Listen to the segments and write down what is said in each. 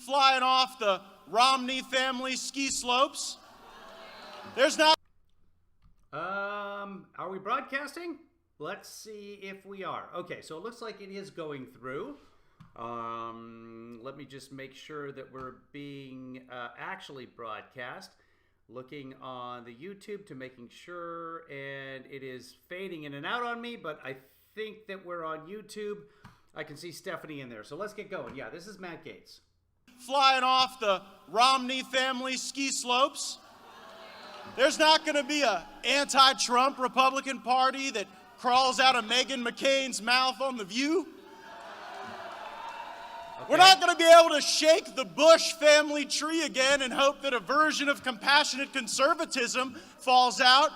flying off the Romney family ski slopes. There's not... Are we broadcasting? Let's see if we are. Okay, so it looks like it is going through. Let me just make sure that we're being actually broadcast. Looking on the YouTube to making sure, and it is fading in and out on me, but I think that we're on YouTube. I can see Stephanie in there, so let's get going. Yeah, this is Matt Gaetz. Flying off the Romney family ski slopes. There's not going to be an anti-Trump Republican Party that crawls out of Meghan McCain's mouth on The View. Okay. We're not going to be able to shake the Bush family tree again and hope that a version of compassionate conservatism falls out.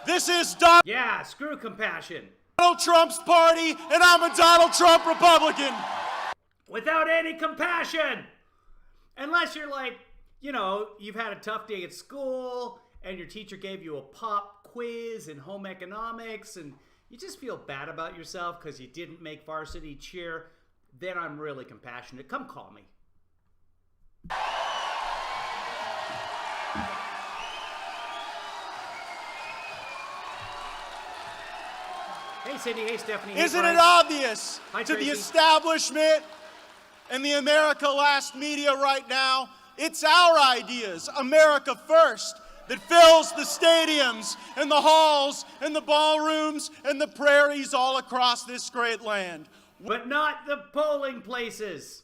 This is Yeah, screw compassion. Donald Trump's party, and I'm a Donald Trump Republican. Without any compassion. Unless you're like, you know, you've had a tough day at school and your teacher gave you a pop quiz in home economics and you just feel bad about yourself because you didn't make varsity cheer, then I'm really compassionate. Come call me. Hey, Cindy. Hey, Stephanie. Hey, Isn't it obvious to Tracy. the establishment and the America Last media right now? It's our ideas, America First, that fills the stadiums and the halls and the ballrooms and the prairies all across this great land. But not the polling places.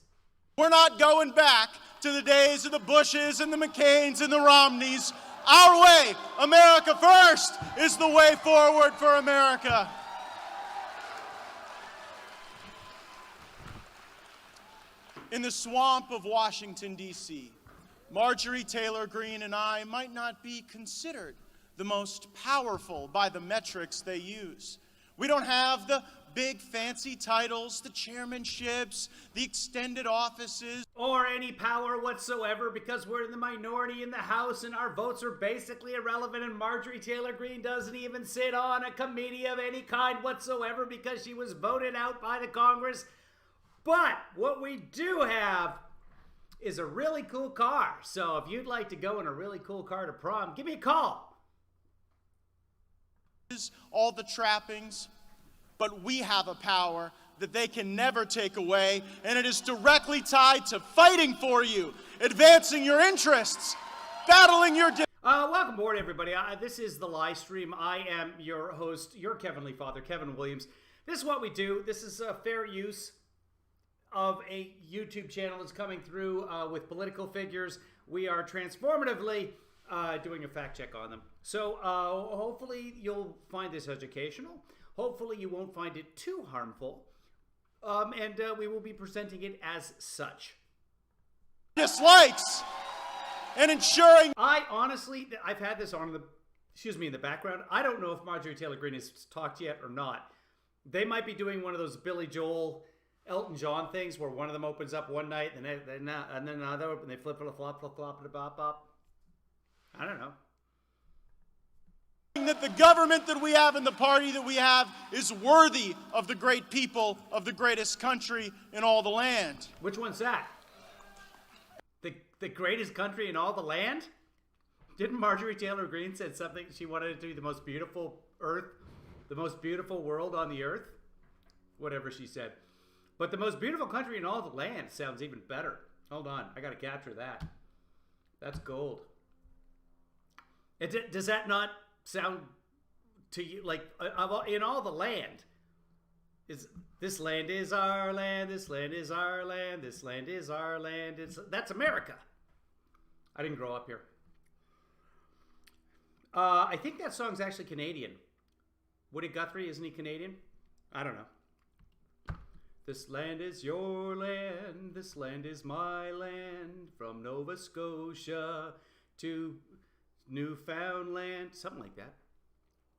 We're not going back to the days of the Bushes and the McCains and the Romneys. Our way, America First, is the way forward for America. In the swamp of Washington, D.C., Marjorie Taylor Greene and I might not be considered the most powerful by the metrics they use. We don't have the big fancy titles, the chairmanships, the extended offices, or any power whatsoever because we're in the minority in the House and our votes are basically irrelevant and Marjorie Taylor Greene doesn't even sit on a committee of any kind whatsoever because she was voted out by the Congress. But what we do have is a really cool car. So if you'd like to go in a really cool car to prom, give me a call. All the trappings, but we have a power that they can never take away, and it is directly tied to fighting for you, advancing your interests, battling your... Welcome aboard, everybody. This is the live stream. I am your host, your KevinlyFather, Kevin Williams. This is what we do. This is fair use of a YouTube channel that's coming through with political figures. We are transformatively doing a fact check on them. So hopefully you'll find this educational. Hopefully you won't find it too harmful. And we will be presenting it as such. Dislikes and ensuring... I honestly, I've had this on in the background. I don't know if Marjorie Taylor Greene has talked yet or not. They might be doing one of those Billy Joel, Elton John things where one of them opens up one night and then another and they flip flop bop bop. I don't know. That the government that we have and the party that we have is worthy of the great people of the greatest country in all the land. Which one's that? The greatest country in all the land? Didn't Marjorie Taylor Greene said something? She wanted it to be the most beautiful earth, the most beautiful world on the earth? Whatever she said. But the most beautiful country in all the land sounds even better. Hold on, I gotta capture that. That's gold. Does that not sound to you like in all the land? This land is our land, this land is our land, this land is our land. That's America. I didn't grow up here. I think that song's actually Canadian. Woody Guthrie, isn't he Canadian? I don't know. This land is your land, this land is my land, from Nova Scotia to Newfoundland, something like that.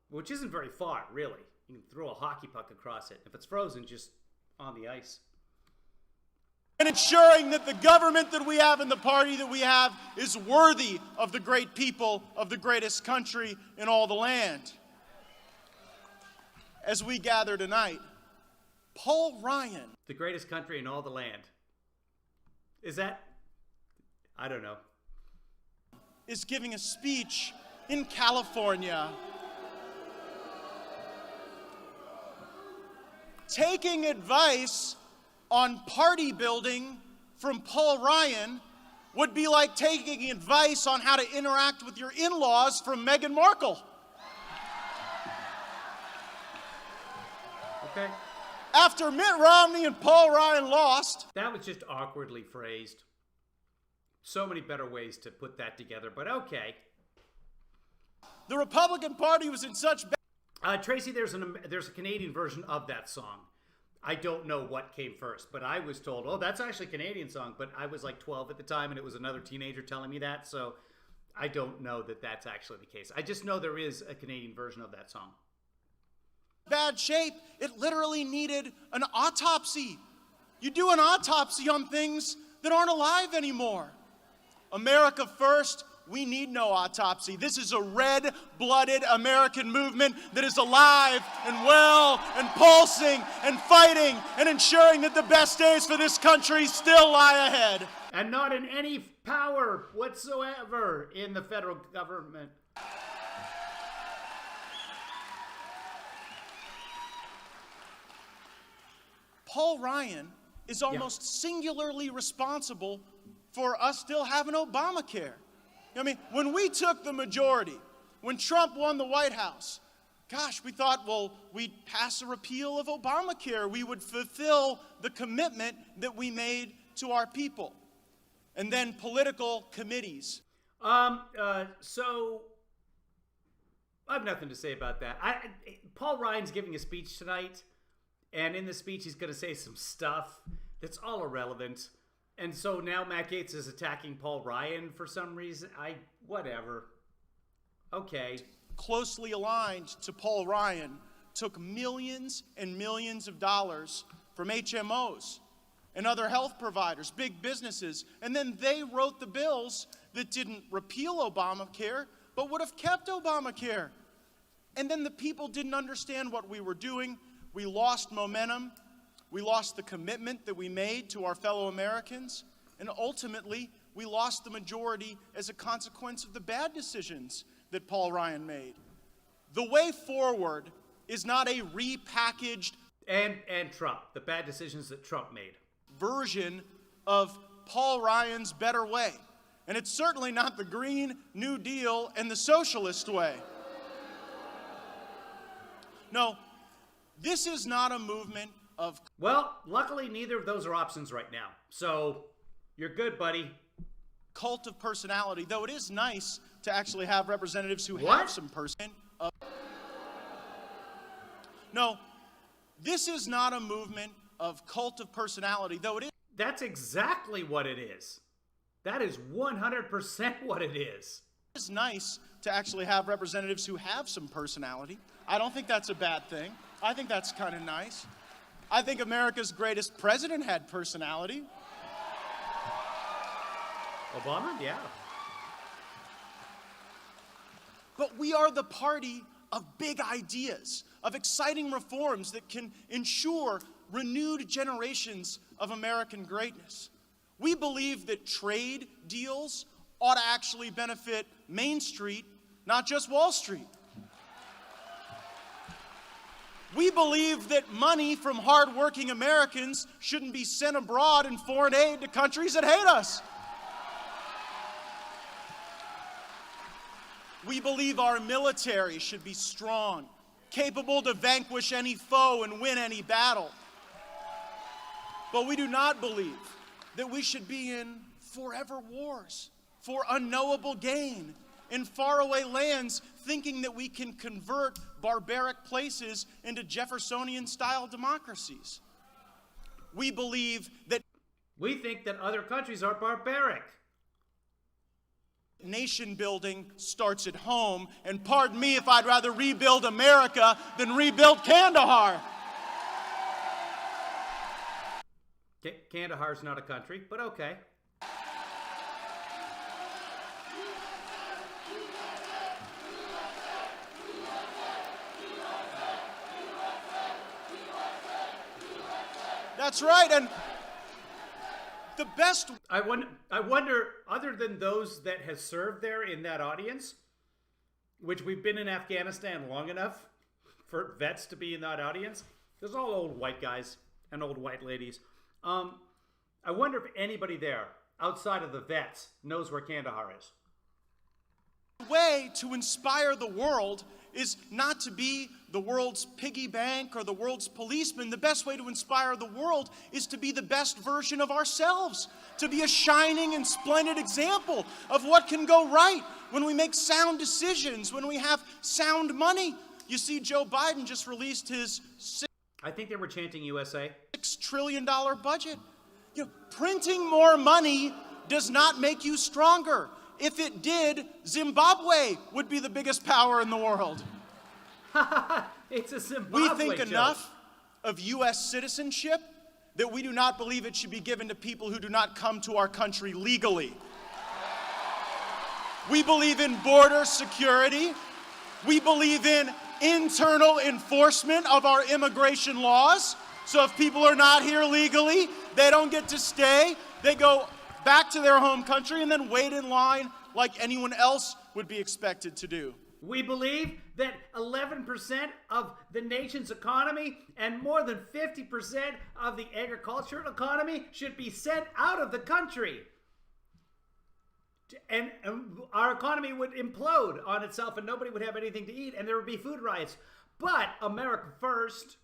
Which isn't very far, really. You can throw a hockey puck across it. If it's frozen, just on the ice. And ensuring that the government that we have and the party that we have is worthy of the great people of the greatest country in all the land. As we gather tonight, Paul Ryan. The greatest country in all the land. Is that? I don't know. Is giving a speech in California, taking advice on party building from Paul Ryan would be like taking advice on how to interact with your in-laws from Meghan Markle. Okay. After Mitt Romney and Paul Ryan lost. That was just awkwardly phrased. So many better ways to put that together, but okay. The Republican Party was in such bad... Tracy, there's a Canadian version of that song. I don't know what came first, but I was told, oh, that's actually a Canadian song, but I was like 12 at the time, and it was another teenager telling me that, so I don't know that that's actually the case. I just know there is a Canadian version of that song. Bad shape. It literally needed an autopsy. You do an autopsy on things that aren't alive anymore. America first. We need no autopsy. This is a red-blooded American movement that is alive and well and pulsing and fighting and ensuring that the best days for this country still lie ahead. And not in any power whatsoever in the federal government. Paul Ryan is almost singularly responsible for us still having Obamacare. I mean, when we took the majority, when Trump won the White House, gosh, we thought, well, we'd pass a repeal of Obamacare. We would fulfill the commitment that we made to our people. And then political committees. So I have nothing to say about that. Paul Ryan's giving a speech tonight, and in the speech he's going to say some stuff that's all irrelevant. And so now Matt Gaetz is attacking Paul Ryan for some reason. Whatever. Okay. Closely aligned to Paul Ryan took millions and millions of dollars from HMOs and other health providers, big businesses, and then they wrote the bills that didn't repeal Obamacare, but would have kept Obamacare. And then the people didn't understand what we were doing. We lost momentum. We lost the commitment that we made to our fellow Americans, and ultimately, we lost the majority as a consequence of the bad decisions that Paul Ryan made. The way forward is not a repackaged and Trump, the bad decisions that Trump made. Version of Paul Ryan's better way. And it's certainly not the Green New Deal and the socialist way. No, this is not a movement of... Well, luckily neither of those are options right now. So, you're good, buddy. Cult of personality, though it is nice to actually have representatives who have some No, this is not a movement of cult of personality, though it is... That's exactly what it is. That is 100% what it is. It is nice to actually have representatives who have some personality. I don't think that's a bad thing. I think that's kind of nice. I think America's greatest president had personality. Obama? Yeah. But we are the party of big ideas, of exciting reforms that can ensure renewed generations of American greatness. We believe that trade deals ought to actually benefit Main Street, not just Wall Street. We believe that money from hardworking Americans shouldn't be sent abroad in foreign aid to countries that hate us. We believe our military should be strong, capable to vanquish any foe and win any battle. But we do not believe that we should be in forever wars for unknowable gain in faraway lands, thinking that we can convert barbaric places into Jeffersonian-style democracies. We believe that... We think that other countries are barbaric. Nation building starts at home, and pardon me if I'd rather rebuild America than rebuild Kandahar. Kandahar's not a country, but okay. That's right, and The best... I wonder, other than those that has served there in that audience, which we've been in Afghanistan long enough for vets to be in that audience, there's all old white guys and old white ladies. I wonder if anybody there, outside of the vets, knows where Kandahar is. The way to inspire the world is not to be the world's piggy bank or the world's policeman. The best way to inspire the world is to be the best version of ourselves, to be a shining and splendid example of what can go right when we make sound decisions, when we have sound money. You see, Joe Biden just released his I think they were chanting USA. $6 trillion budget. You know, printing more money does not make you stronger. If it did, Zimbabwe would be the biggest power in the world. It's a Zimbabwe We think joke. enough of U.S. citizenship that we do not believe it should be given to people who do not come to our country legally. We believe in border security. We believe in internal enforcement of our immigration laws. So if people are not here legally, they don't get to stay. They go back to their home country and then wait in line like anyone else would be expected to do. We believe that 11% of the nation's economy and more than 50% of the agricultural economy should be sent out of the country. And our economy would implode on itself and nobody would have anything to eat and there would be food riots. But America first.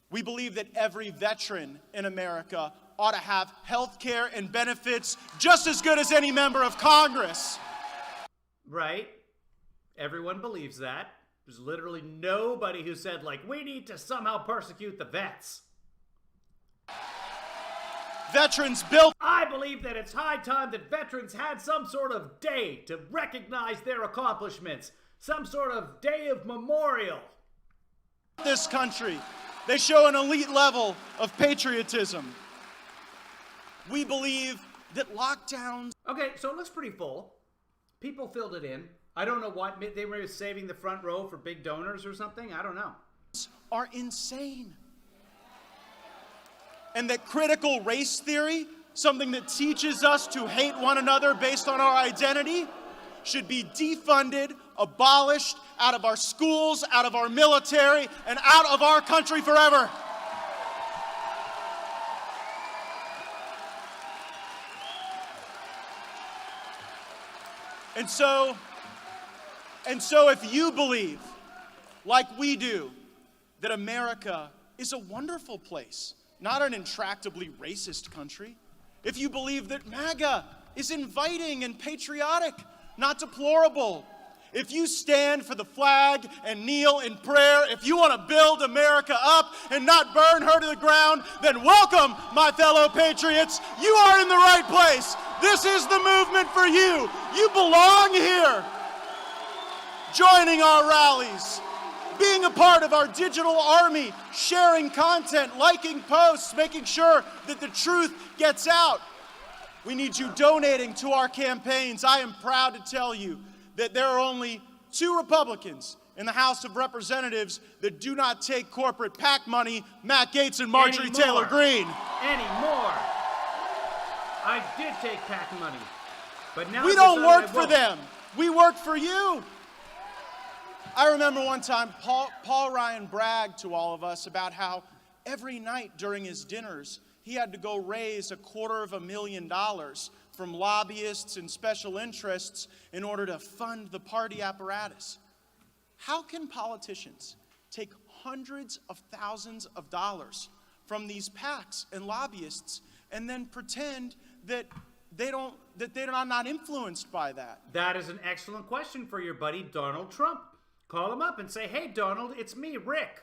We believe that every veteran in America ought to have health care and benefits just as good as any member of Congress. Right? Everyone believes that. There's literally nobody who said, like, we need to somehow persecute the vets. Veterans built I believe that it's high time that veterans had some sort of day to recognize their accomplishments. Some sort of day of memorial. this country. They show an elite level of patriotism. We believe that lockdowns Okay, so it looks pretty full. People filled it in. I don't know what, they were saving the front row for big donors or something. I don't know. are insane. And that critical race theory, something that teaches us to hate one another based on our identity, should be defunded, abolished, out of our schools, out of our military, and out of our country forever. And so if you believe, like we do, that America is a wonderful place, not an intractably racist country, if you believe that MAGA is inviting and patriotic, not deplorable, if you stand for the flag and kneel in prayer, if you want to build America up and not burn her to the ground, then welcome, my fellow patriots. You are in the right place. This is the movement for you. You belong here. Joining our rallies, being a part of our digital army, sharing content, liking posts, making sure that the truth gets out. We need you donating to our campaigns. I am proud to tell you that there are only 2 Republicans in the House of Representatives that do not take corporate PAC money, Matt Gaetz and Marjorie Taylor Greene. Anymore. I did take PAC money, but now We don't work for them. We work for you. I remember one time Paul Ryan bragged to all of us about how every night during his dinners he had to go raise $250,000 from lobbyists and special interests in order to fund the party apparatus. How can politicians take hundreds of thousands of dollars from these PACs and lobbyists and then pretend that they're not influenced by that? That is an excellent question for your buddy Donald Trump. Call him up and say, hey, Donald, it's me, Rick.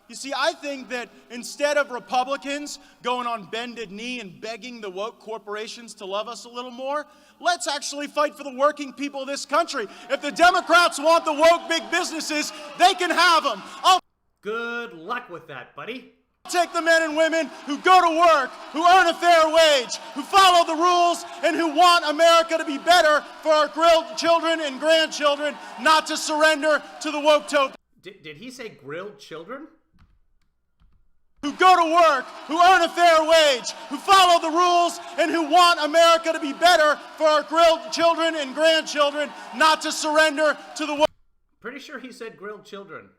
You see, I think that instead of Republicans going on bended knee and begging the woke corporations to love us a little more, let's actually fight for the working people of this country. If the Democrats want the woke big businesses, they can have them. I'll Good luck with that, buddy. take the men and women who go to work, who earn a fair wage, who follow the rules, and who want America to be better for our grilled children and grandchildren, not to surrender to the woke topic. Did he say grilled children? who go to work, who earn a fair wage, who follow the rules, and who want America to be better for our grilled children and grandchildren, not to surrender to the Pretty sure he said grilled children.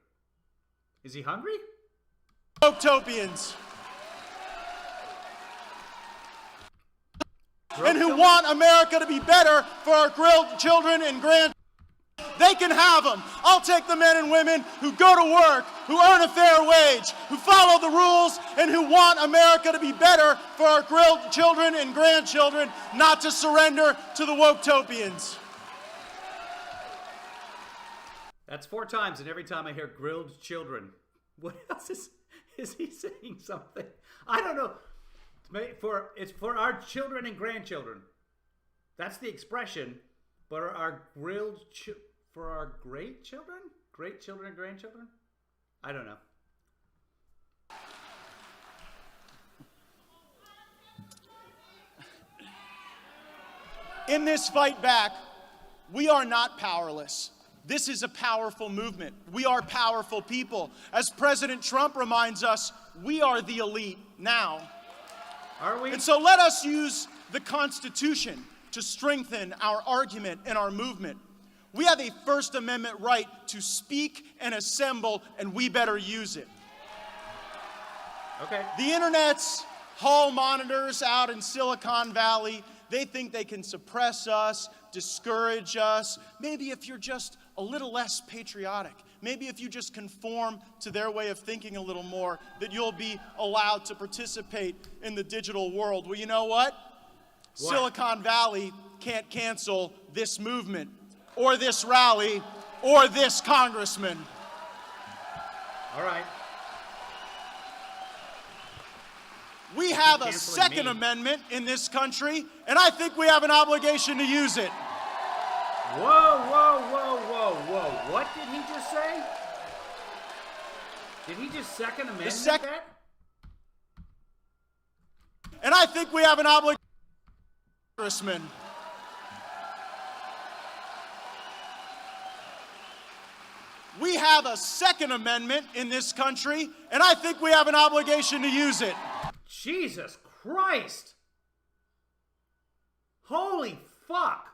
Is he hungry? woke-topians. And who want America to be better for our grilled children and grandchildren. They can have them. I'll take the men and women who go to work, who earn a fair wage, who follow the rules, and who want America to be better for our grilled children and grandchildren, not to surrender to the woke-topians. That's 4 times, and every time I hear grilled children. What else is he saying something? I don't know. It's for our children and grandchildren. That's the expression. But our for our great children? Great children and grandchildren? I don't know. In this fight back, we are not powerless. This is a powerful movement. We are powerful people. As President Trump reminds us, we are the elite now. Are we? And so let us use the Constitution to strengthen our argument and our movement. We have a First Amendment right to speak and assemble, and we better use it. Okay. The internet's hall monitors out in Silicon Valley, they think they can suppress us, discourage us. Maybe if you're just a little less patriotic, maybe if you just conform to their way of thinking a little more, that you'll be allowed to participate in the digital world. Well, you know what? Silicon Valley can't cancel this movement, or this rally, or this congressman. All right. We have a Second Amendment in this country, and I think we have an obligation to use it. Whoa, whoa, whoa, whoa, whoa. What did he just say? Did he just Second Amendment that? And I think we have an obligation. Congressman. We have a Second Amendment in this country, and I think we have an obligation to use it. Jesus Christ! Holy fuck!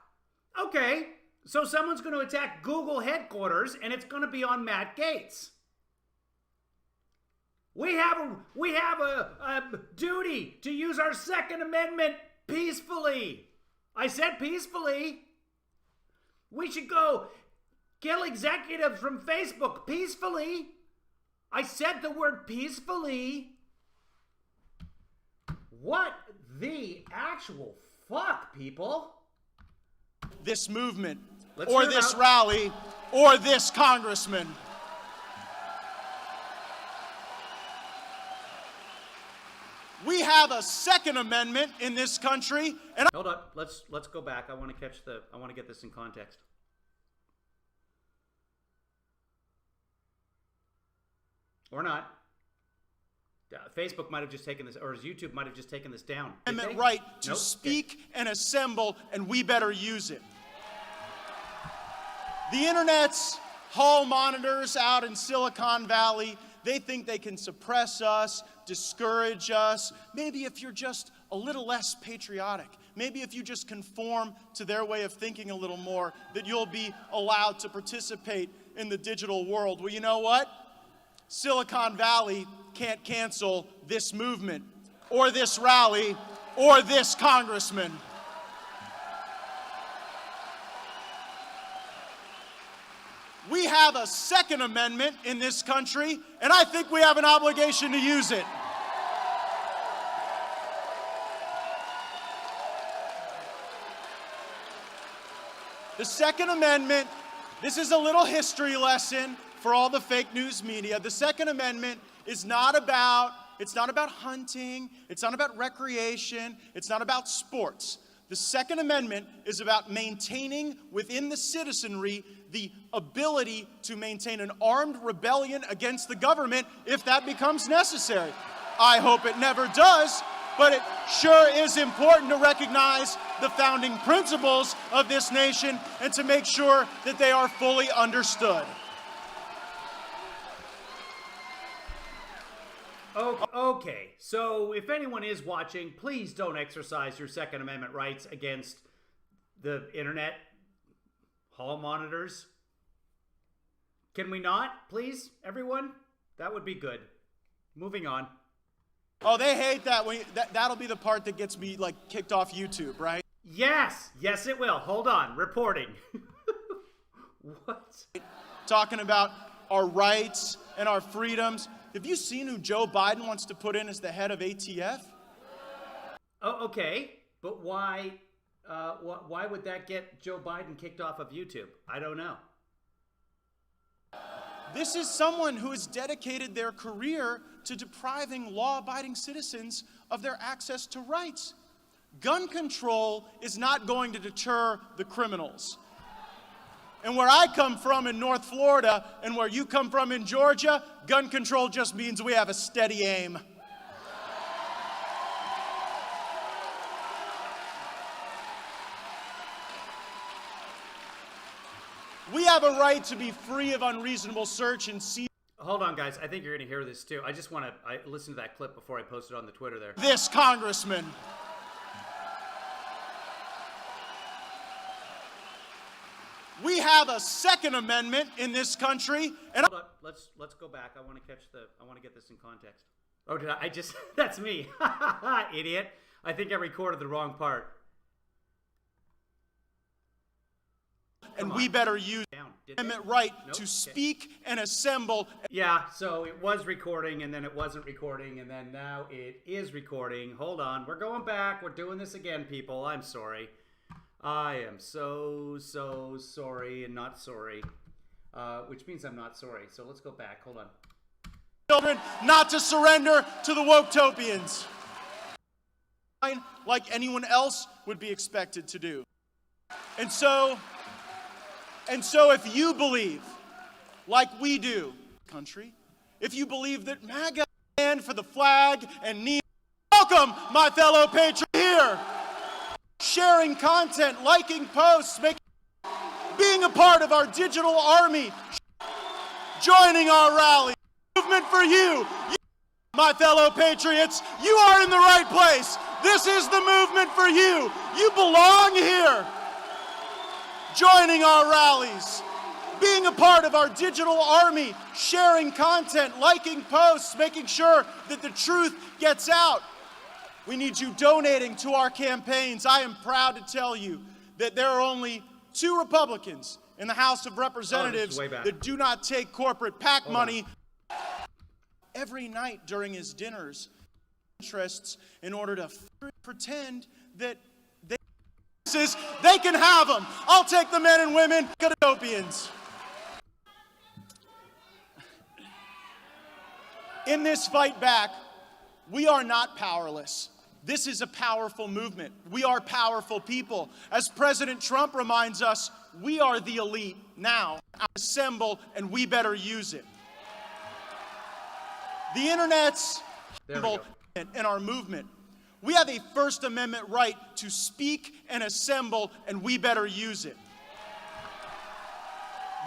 Okay, so someone's going to attack Google headquarters, and it's going to be on Matt Gaetz. We have a duty to use our Second Amendment peacefully. I said peacefully. We should go kill executives from Facebook peacefully. I said the word peacefully. What the actual fuck, people? This movement, or this rally, or this congressman. We have a Second Amendment in this country, and hold up. Let's go back. I want to get this in context. Or not. Facebook might have just taken this, or YouTube might have just taken this down. Amendment right to speak and assemble, and we better use it. The internet's hall monitors out in Silicon Valley, they think they can suppress us, discourage us. Maybe if you're just a little less patriotic, maybe if you just conform to their way of thinking a little more, that you'll be allowed to participate in the digital world. Well, you know what? Silicon Valley can't cancel this movement, or this rally, or this congressman. We have a Second Amendment in this country, and I think we have an obligation to use it. The Second Amendment, this is a little history lesson for all the fake news media. The Second Amendment is not about hunting, it's not about recreation, it's not about sports. The Second Amendment is about maintaining within the citizenry the ability to maintain an armed rebellion against the government if that becomes necessary. I hope it never does, but it sure is important to recognize the founding principles of this nation and to make sure that they are fully understood. Okay, so if anyone is watching, please don't exercise your Second Amendment rights against the internet hall monitors. Can we not, please, everyone? That would be good. Moving on. Oh, they hate that. That'll be the part that gets me, like, kicked off YouTube, right? Yes, it will. Hold on, reporting. What? Talking about our rights and our freedoms. Have you seen who Joe Biden wants to put in as the head of ATF? Oh, okay, but why would that get Joe Biden kicked off of YouTube? I don't know. This is someone who has dedicated their career to depriving law-abiding citizens of their access to rights. Gun control is not going to deter the criminals. And where I come from in North Florida and where you come from in Georgia, gun control just means we have a steady aim. We have a right to be free of unreasonable search and seizure. Hold on, guys. I think you're going to hear this, too. I just want to listen to that clip before I post it on the Twitter there. This congressman. We have a Second Amendment in this country, and Hold on. Let's go back. I want to get this in context. Oh, did I just that's me. Idiot. I think I recorded the wrong part. we better use the Amendment right to speak and assemble. Yeah, so it was recording, and then it wasn't recording, and then now it is recording. Hold on. We're going back. We're doing this again, people. I'm sorry. I am so sorry and not sorry, which means I'm not sorry. So let's go back. Hold on. Children not to surrender to the woke-topians, like anyone else would be expected to do. And so if you believe, like we do, country, if you believe that MAGA stand for the flag and kneel, welcome, my fellow patriot here. Sharing content, liking posts, being a part of our digital army, joining our rally. Movement for you, my fellow patriots. You are in the right place. This is the movement for you. You belong here. Joining our rallies, being a part of our digital army, sharing content, liking posts, making sure that the truth gets out. We need you donating to our campaigns. I am proud to tell you that there are only 2 Republicans in the House of Representatives that do not take corporate PAC money. Every night during his dinners, interests in order to pretend that they can have them. I'll take the men and women, utopians. In this fight back, we are not powerless. This is a powerful movement. We are powerful people. As President Trump reminds us, we are the elite now. Assemble, and we better use it. The internet's in our movement. We have a First Amendment right to speak and assemble, and we better use it.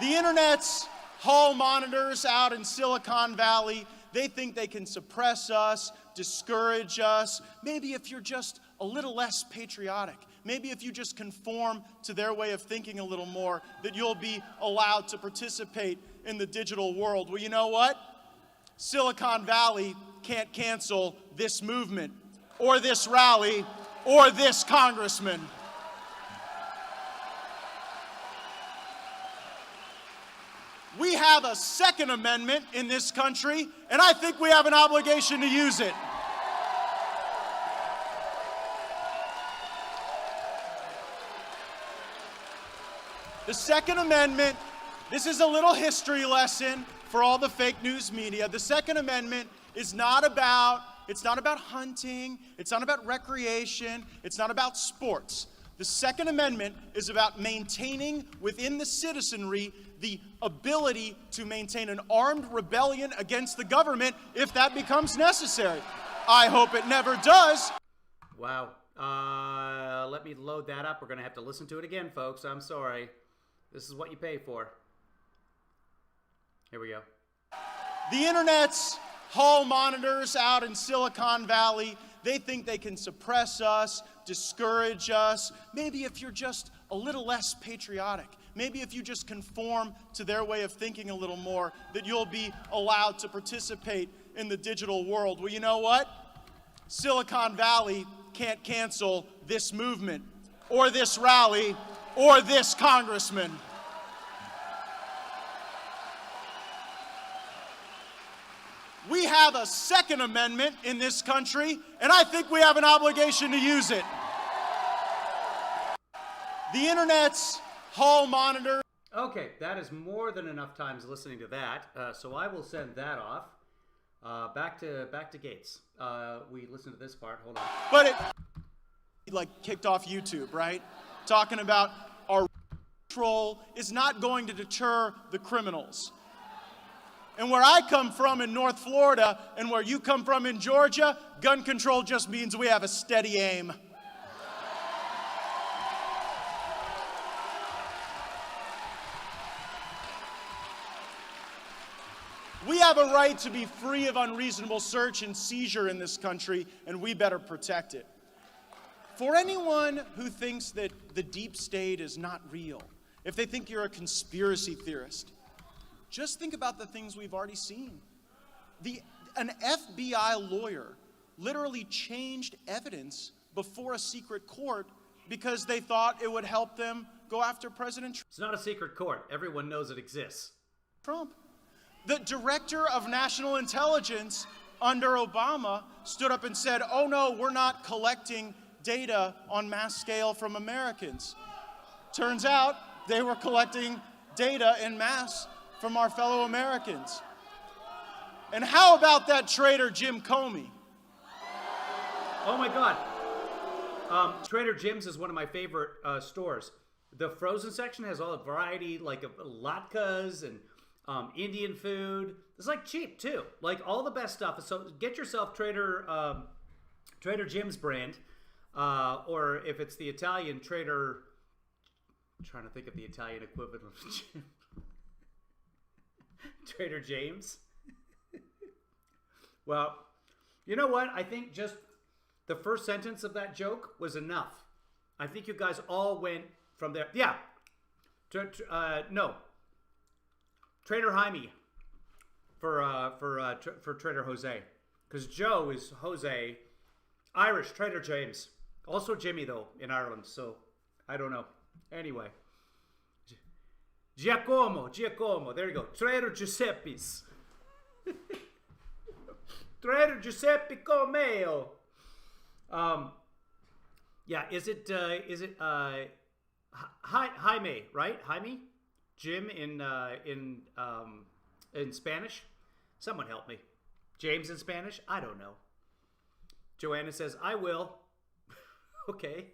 The internet's hall monitors out in Silicon Valley, they think they can suppress us, discourage us. Maybe if you're just a little less patriotic, maybe if you just conform to their way of thinking a little more, that you'll be allowed to participate in the digital world. Well, you know what? Silicon Valley can't cancel this movement, or this rally, or this congressman. We have a Second Amendment in this country, and I think we have an obligation to use it. The Second Amendment, this is a little history lesson for all the fake news media. The Second Amendment is not about hunting, it's not about recreation, it's not about sports. The Second Amendment is about maintaining within the citizenry the ability to maintain an armed rebellion against the government if that becomes necessary. I hope it never does. Wow. Let me load that up. We're going to have to listen to it again, folks. I'm sorry. This is what you pay for. Here we go. The internet's hall monitors out in Silicon Valley, they think they can suppress us, discourage us. Maybe if you're just a little less patriotic, maybe if you just conform to their way of thinking a little more, that you'll be allowed to participate in the digital world. Well, you know what? Silicon Valley can't cancel this movement, or this rally, or this congressman. We have a Second Amendment in this country, and I think we have an obligation to use it. The internet's hall monitor. Okay, that is more than enough times listening to that, so I will send that off. Back to GAETZ. We listened to this part. Hold on. But it kicked off YouTube, right? Talking about our control is not going to deter the criminals. And where I come from in North Florida and where you come from in Georgia, gun control just means we have a steady aim. We have a right to be free of unreasonable search and seizure in this country, and we better protect it. For anyone who thinks that the deep state is not real, if they think you're a conspiracy theorist, just think about the things we've already seen. An FBI lawyer literally changed evidence before a secret court because they thought it would help them go after President It's not a secret court. Everyone knows it exists. Trump. The director of national intelligence under Obama stood up and said, oh no, we're not collecting data on mass scale from Americans. Turns out they were collecting data en masse from our fellow Americans. And how about that traitor Jim Comey? Oh my God. Trader Jim's is one of my favorite stores. The frozen section has all the variety, like latkes and Indian food. It's like cheap too, like all the best stuff. So get yourself Trader Jim's brand, or if it's the Italian Trader. I'm trying to think of the Italian equivalent of Jim. Trader James. Well, you know what? I think just the first sentence of that joke was enough. I think you guys all went from there. Yeah. No. Trader Jaime for Trader Jose, because Joe is Jose. Irish Trader James, also Jimmy though in Ireland. So I don't know. Anyway, Giacomo. There you go. Trader Giuseppe's. Trader Giuseppe Comeo. Yeah. Is it Jaime? Right, Jaime. Jim in Spanish? Someone help me. James in Spanish? I don't know. Joanna says, I will. Okay.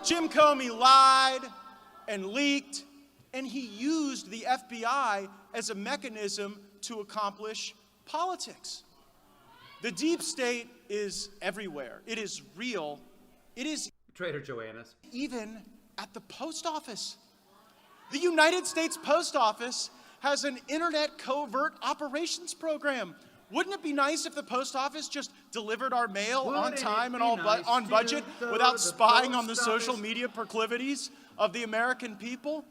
Jim Comey lied and leaked, and he used the FBI as a mechanism to accomplish politics. The deep state is everywhere. It is real. It is Trader Joanna's. Even at the post office. The United States Post Office has an internet covert operations program. Wouldn't it be nice if the post office just delivered our mail on time and on budget without spying on the social media proclivities of the American people?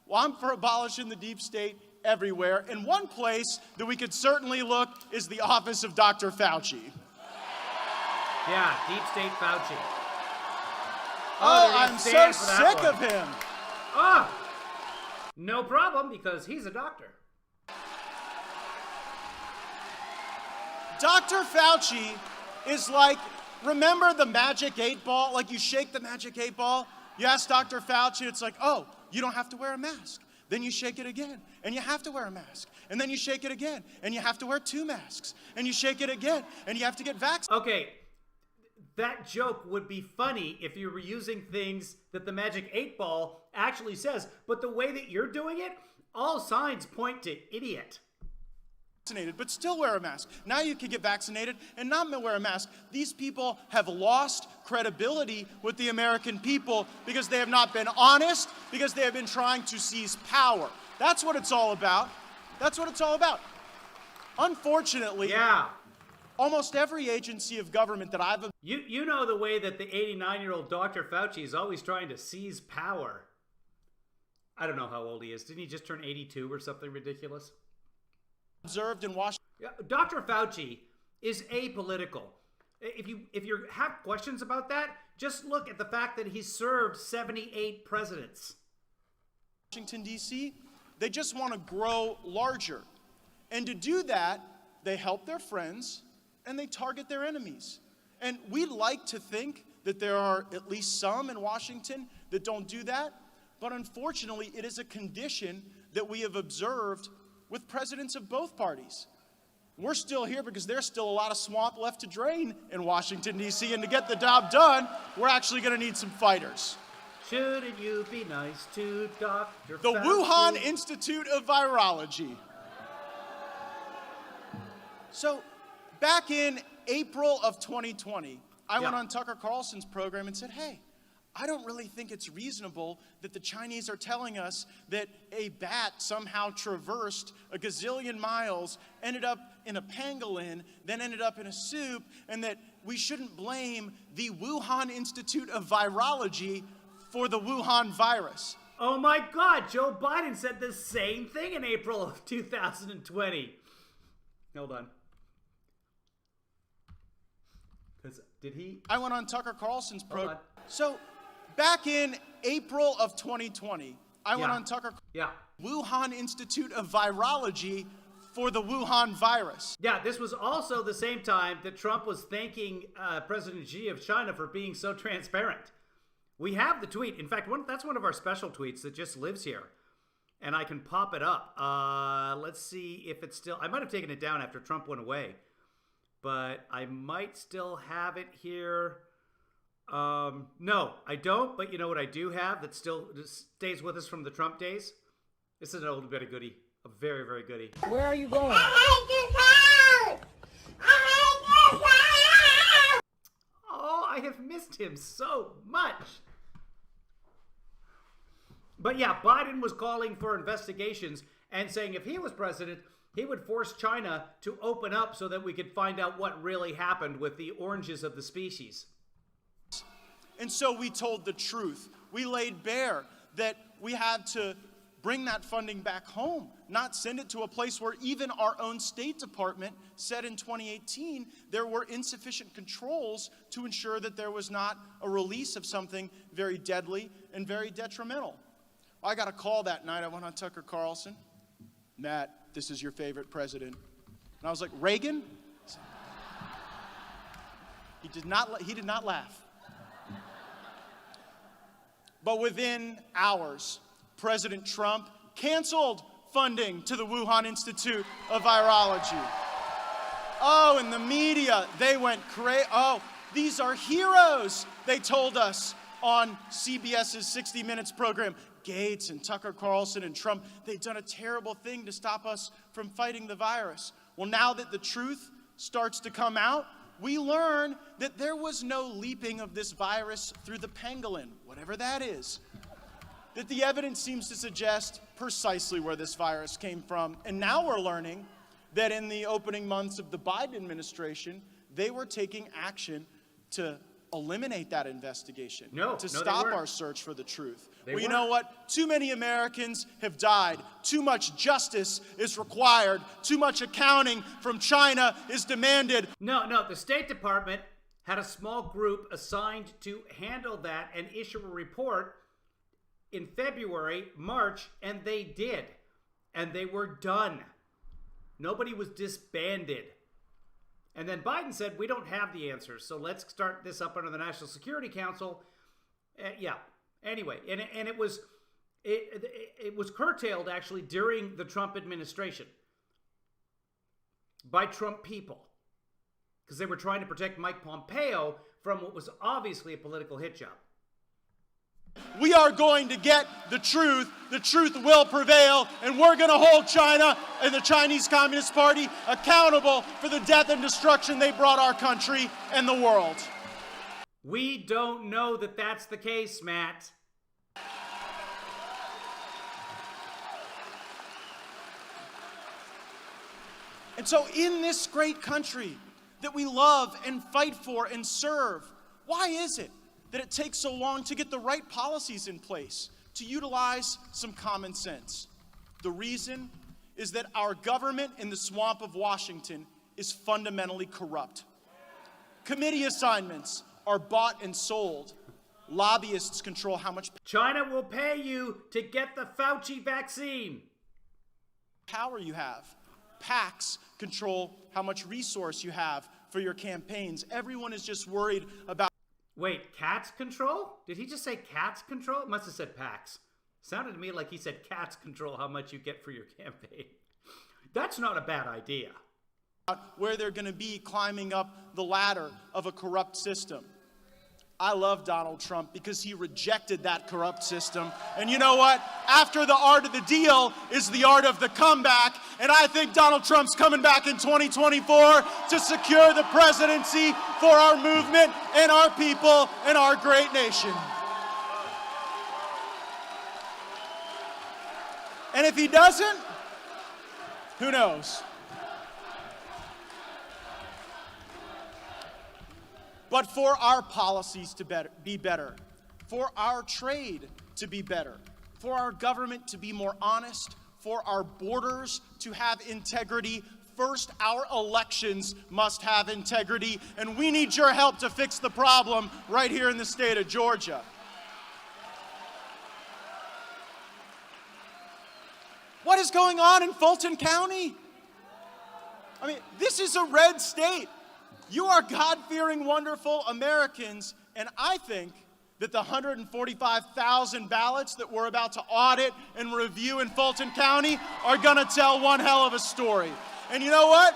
Well, I'm for abolishing the deep state everywhere. And one place that we could certainly look is the office of Dr. Fauci. Yeah, deep state Fauci. Oh, I'm so sick of him. Ah, no problem, because he's a doctor. Dr. Fauci is like, remember the magic 8-ball? Like you shake the magic 8-ball, you ask Dr. Fauci, it's like, oh, you don't have to wear a mask. Then you shake it again, and you have to wear a mask. And then you shake it again, and you have to wear 2 masks. And you shake it again, and you have to get vaccinated. Okay, that joke would be funny if you were using things that the magic 8-ball actually says. But the way that you're doing it, all signs point to idiot. But still wear a mask. Now you can get vaccinated and not wear a mask. These people have lost credibility with the American people because they have not been honest, because they have been trying to seize power. That's what it's all about. That's what it's all about. Unfortunately, Yeah. almost every agency of government that I've You know the way that the 89-year-old Dr. Fauci is always trying to seize power. I don't know how old he is. Didn't he just turn 82 or something ridiculous? observed in Washington. Yeah, Dr. Fauci is apolitical. If you have questions about that, just look at the fact that he's served 78 presidents. Washington, D.C., they just want to grow larger. And to do that, they help their friends and they target their enemies. And we like to think that there are at least some in Washington that don't do that. But unfortunately, it is a condition that we have observed with presidents of both parties. We're still here because there's still a lot of swamp left to drain in Washington, D.C. And to get the job done, we're actually going to need some fighters. Shouldn't you be nice to Dr. The Fauci? Wuhan Institute of Virology. So, back in April of 2020, I went on Tucker Carlson's program and said, hey, I don't really think it's reasonable that the Chinese are telling us that a bat somehow traversed a gazillion miles, ended up in a pangolin, then ended up in a soup, and that we shouldn't blame the Wuhan Institute of Virology for the Wuhan virus. Oh my God, Joe Biden said the same thing in April of 2020. Hold on. Did he? I went on Tucker Carlson's program. on. So, back in April of 2020, I went on Tucker. Yeah. Wuhan Institute of Virology for the Wuhan virus. Yeah, this was also the same time that Trump was thanking President Xi of China for being so transparent. We have the tweet. In fact, that's one of our special tweets that just lives here. And I can pop it up. Let's see if it's still... I might have taken it down after Trump went away. But I might still have it here. No, I don't. But you know what I do have that still stays with us from the Trump days? This is an old bit of goodie. A very, very goodie. Where are you going? Oh, I have missed him so much. But yeah, Biden was calling for investigations and saying if he was president, he would force China to open up so that we could find out what really happened with the oranges of the species. And so we told the truth. We laid bare that we had to bring that funding back home, not send it to a place where even our own State Department said in 2018 there were insufficient controls to ensure that there was not a release of something very deadly and very detrimental. I got a call that night. I went on Tucker Carlson. Matt, this is your favorite president. And I was like, Reagan? He did not laugh. But within hours, President Trump canceled funding to the Wuhan Institute of Virology. Oh, and the media, they went crazy. Oh, these are heroes, they told us on CBS's 60 Minutes program. GAETZ and Tucker Carlson and Trump, they've done a terrible thing to stop us from fighting the virus. Well, now that the truth starts to come out, we learn that there was no leaping of this virus through the pangolin, whatever that is. That the evidence seems to suggest precisely where this virus came from. And now we're learning that in the opening months of the Biden administration, they were taking action to eliminate that investigation, to stop our search for the truth. Well, you know what? Too many Americans have died. Too much justice is required. Too much accounting from China is demanded. No, the State Department had a small group assigned to handle that and issue a report in February, March, and they did. And they were done. Nobody was disbanded. And then Biden said, we don't have the answers, so let's start this up under the National Security Council. Anyway, and it was curtailed actually during the Trump administration by Trump people because they were trying to protect Mike Pompeo from what was obviously a political hit job. We are going to get the truth. The truth will prevail, and we're going to hold China and the Chinese Communist Party accountable for the death and destruction they brought our country and the world. We don't know that that's the case, Matt. And so in this great country that we love and fight for and serve, why is it that it takes so long to get the right policies in place, to utilize some common sense? The reason is that our government in the swamp of Washington is fundamentally corrupt. Committee assignments are bought and sold. Lobbyists control how much China will pay you to get the Fauci vaccine. power you have. PACs control how much resource you have for your campaigns. Everyone is just worried about. Wait, cats control? Did he just say cats control? It must have said PACs. Sounded to me like he said cats control how much you get for your campaign. That's not a bad idea. Where they're going to be climbing up the ladder of a corrupt system. I love Donald Trump because he rejected that corrupt system. And you know what? After the art of the deal is the art of the comeback. And I think Donald Trump's coming back in 2024 to secure the presidency for our movement and our people and our great nation. And if he doesn't, who knows? But for our policies to be better, for our trade to be better, for our government to be more honest, for our borders to have integrity, first our elections must have integrity, and we need your help to fix the problem right here in the state of Georgia. What is going on in Fulton County? I mean, this is a red state. You are God-fearing, wonderful Americans, and I think that the 145,000 ballots that we're about to audit and review in Fulton County are going to tell one hell of a story. And you know what?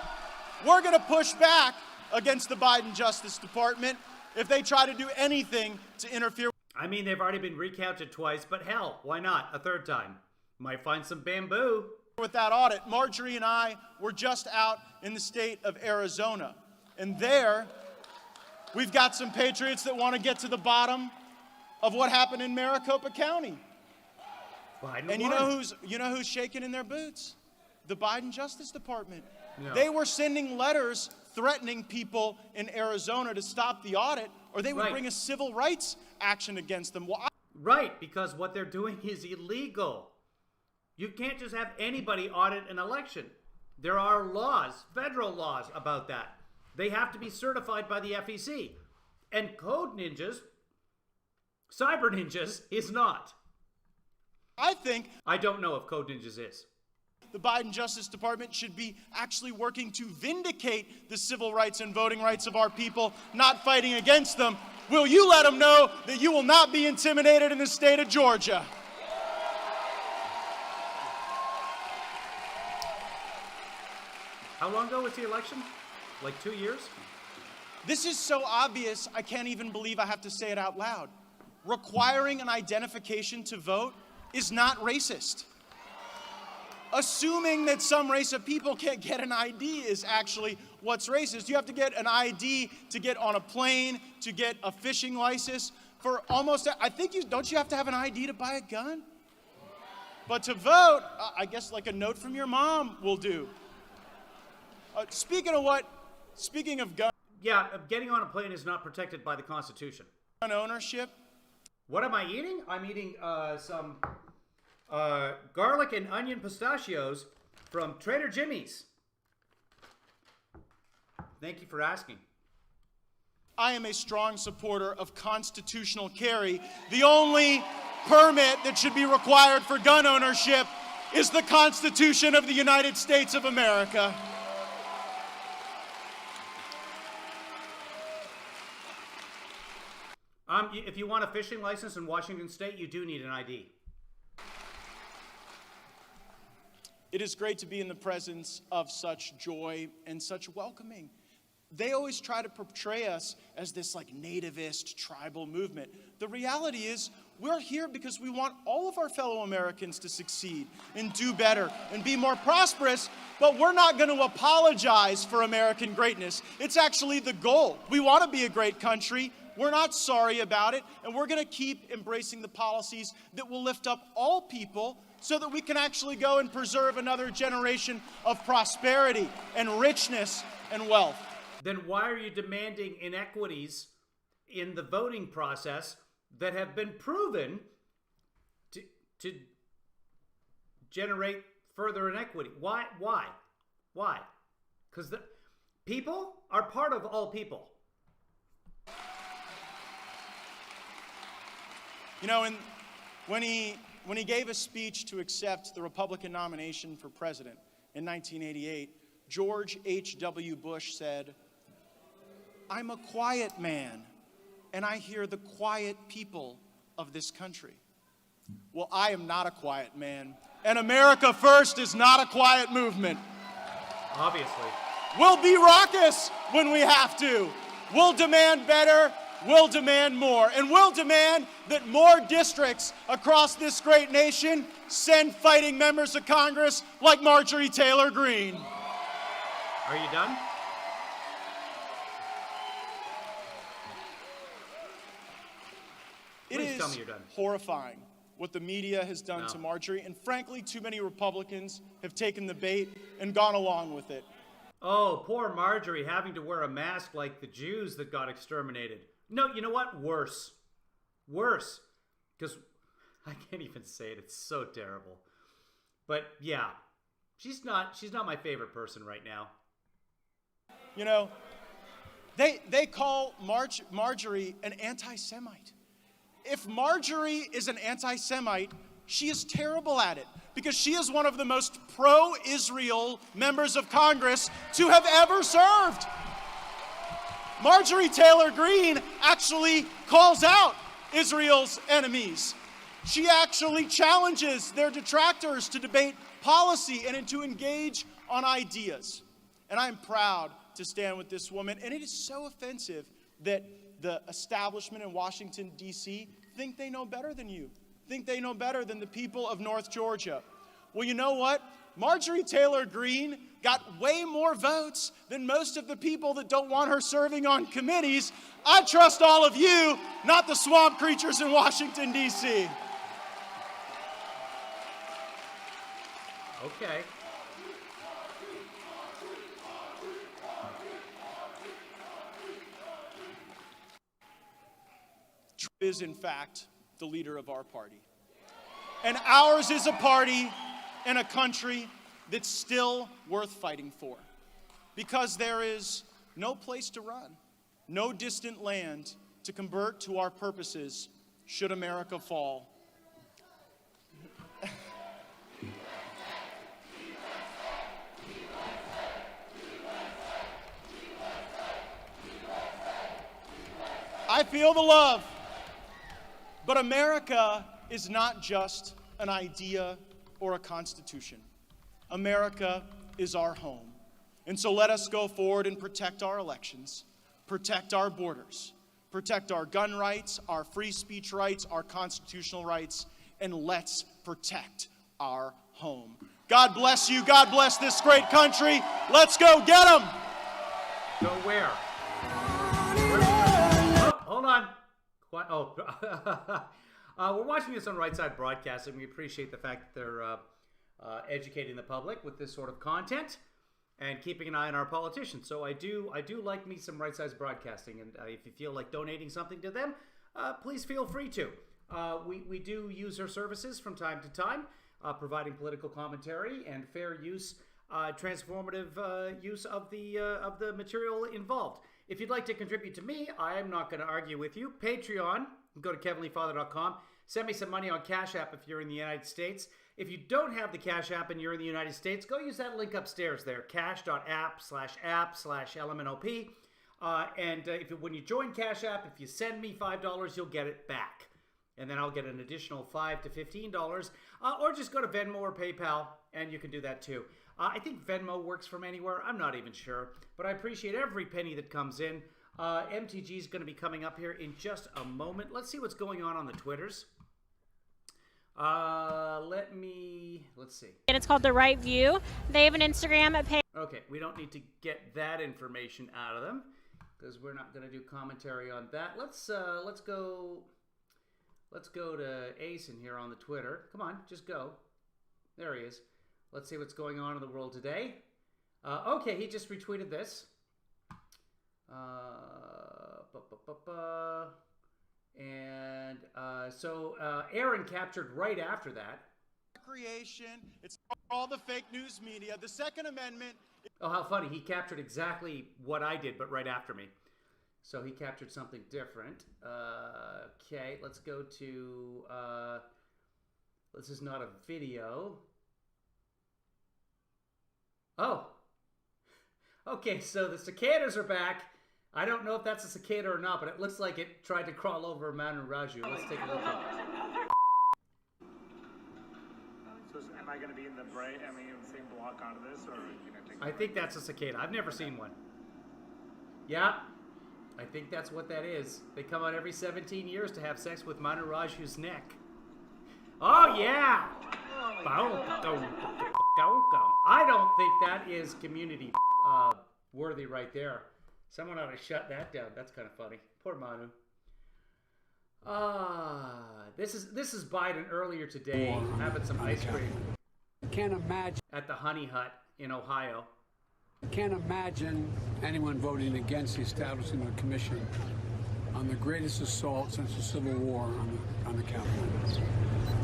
We're going to push back against the Biden Justice Department if they try to do anything to interfere. I mean, they've already been recounted twice, but hell, why not a third time? Might find some bamboo. With that audit, Marjorie and I were just out in the state of Arizona. And there, we've got some patriots that want to get to the bottom of what happened in Maricopa County. Biden And won. you know who's shaking in their boots? The Biden Justice Department. No. They were sending letters threatening people in Arizona to stop the audit, or they would Right. bring a civil rights action against them. Well, Right, because what they're doing is illegal. You can't just have anybody audit an election. There are laws, federal laws about that. They have to be certified by the FEC. And Code Ninjas, Cyber Ninjas, is not. I think I don't know if Code Ninjas is. the Biden Justice Department should be actually working to vindicate the civil rights and voting rights of our people, not fighting against them. Will you let them know that you will not be intimidated in the state of Georgia? How long ago was the election? Like 2 years? This is so obvious, I can't even believe I have to say it out loud. Requiring an identification to vote is not racist. Assuming that some race of people can't get an ID is actually what's racist. You have to get an ID to get on a plane, to get a fishing license. For almost, I think don't you have to have an ID to buy a gun? But to vote, I guess like a note from your mom will do. Speaking of gun Yeah, getting on a plane is not protected by the Constitution. ownership, What am I eating? I'm eating some garlic and onion pistachios from Trader Jimmy's. Thank you for asking. I am a strong supporter of constitutional carry. The only permit that should be required for gun ownership is the Constitution of the United States of America. If you want a fishing license in Washington State, you do need an ID. It is great to be in the presence of such joy and such welcoming. They always try to portray us as this like nativist tribal movement. The reality is we're here because we want all of our fellow Americans to succeed and do better and be more prosperous, but we're not going to apologize for American greatness. It's actually the goal. We want to be a great country. We're not sorry about it, and we're going to keep embracing the policies that will lift up all people so that we can actually go and preserve another generation of prosperity and richness and wealth. Then why are you demanding inequities in the voting process that have been proven to generate further inequity? Why? Because the people are part of all people. You know, when he gave a speech to accept the Republican nomination for president in 1988, George H.W. Bush said, "I'm a quiet man, and I hear the quiet people of this country." Well, I am not a quiet man, and America First is not a quiet movement. Obviously. We'll be raucous when we have to. We'll demand better. We'll demand more. And we'll demand that more districts across this great nation send fighting members of Congress like Marjorie Taylor Greene. Are you done? Please tell me you're done. Horrifying what the media has done to Marjorie, and frankly, too many Republicans have taken the bait and gone along with it. Oh, poor Marjorie having to wear a mask like the Jews that got exterminated. No, you know what? Worse. Worse. Because I can't even say it. It's so terrible. But yeah, she's not my favorite person right now. You know, they call Marjorie an anti-Semite. If Marjorie is an anti-Semite, she is terrible at it, because she is one of the most pro-Israel members of Congress to have ever served. Marjorie Taylor Greene actually calls out Israel's enemies. She actually challenges their detractors to debate policy and to engage on ideas. And I'm proud to stand with this woman. And it is so offensive that the establishment in Washington, D.C. think they know better than you, think they know better than the people of North Georgia. Well, you know what? Marjorie Taylor Greene got way more votes than most of the people that don't want her serving on committees. I trust all of you, not the swamp creatures in Washington, D.C. Okay. Is, in fact, the leader of our party. And ours is a party and a country that's still worth fighting for, because there is no place to run, no distant land to convert to our purposes should America fall. I feel the love. But America is not just an idea or a constitution. America is our home. And so let us go forward and protect our elections, protect our borders, protect our gun rights, our free speech rights, our constitutional rights, and let's protect our home. God bless you. God bless this great country. Let's go get them. Go where? Oh, hold on. We're watching this on Right Side Broadcasting. We appreciate the fact that they're educating the public with this sort of content and keeping an eye on our politicians. So I do like me some Right Side Broadcasting, and if you feel like donating something to them, please feel free to. We do use their services from time to time, providing political commentary and fair use, transformative use of the material involved. If you'd like to contribute to me, I am not going to argue with you. Patreon, go to KevinlyFather.com. Send me some money on Cash App if you're in the United States. If you don't have the Cash App and you're in the United States, go use that link upstairs there, cash.app/LMNOP. When you join Cash App, if you send me $5, you'll get it back. And then I'll get an additional $5 to $15. Or just go to Venmo or PayPal, and you can do that too. I think Venmo works from anywhere. I'm not even sure. But I appreciate every penny that comes in. MTG is going to be coming up here in just a moment. Let's see what's going on the Twitters. Let's see. And it's called The Right View. They have an Instagram page. Okay, we don't need to get that information out of them because we're not going to do commentary on that. Let's go to Ace in here on the Twitter. Come on, just go. There he is. Let's see what's going on in the world today. Okay, he just retweeted this. So Aaron captured right after that. Creation, it's all the fake news media. The Second Amendment. Oh, how funny. He captured exactly what I did, but right after me. So he captured something different. Okay, let's go to... this is not a video. Oh. Okay, so the cicadas are back. I don't know if that's a cicada or not, but it looks like it tried to crawl over Manu Raju. Let's take a look at it. So am I going to be in the same block out of this, or are you going to take? I think that's a cicada. I've never seen one. Yeah, I think that's what that is. They come out every 17 years to have sex with Manu Raju's neck. Oh yeah! I don't think that is community worthy right there. Someone ought to shut that down. That's kind of funny. Poor Manu. This is Biden earlier today having some ice cream. Can't imagine. At the Honey Hut in Ohio. Can't imagine anyone voting against the establishment of a commission on the greatest assault since the Civil War on the Capitol.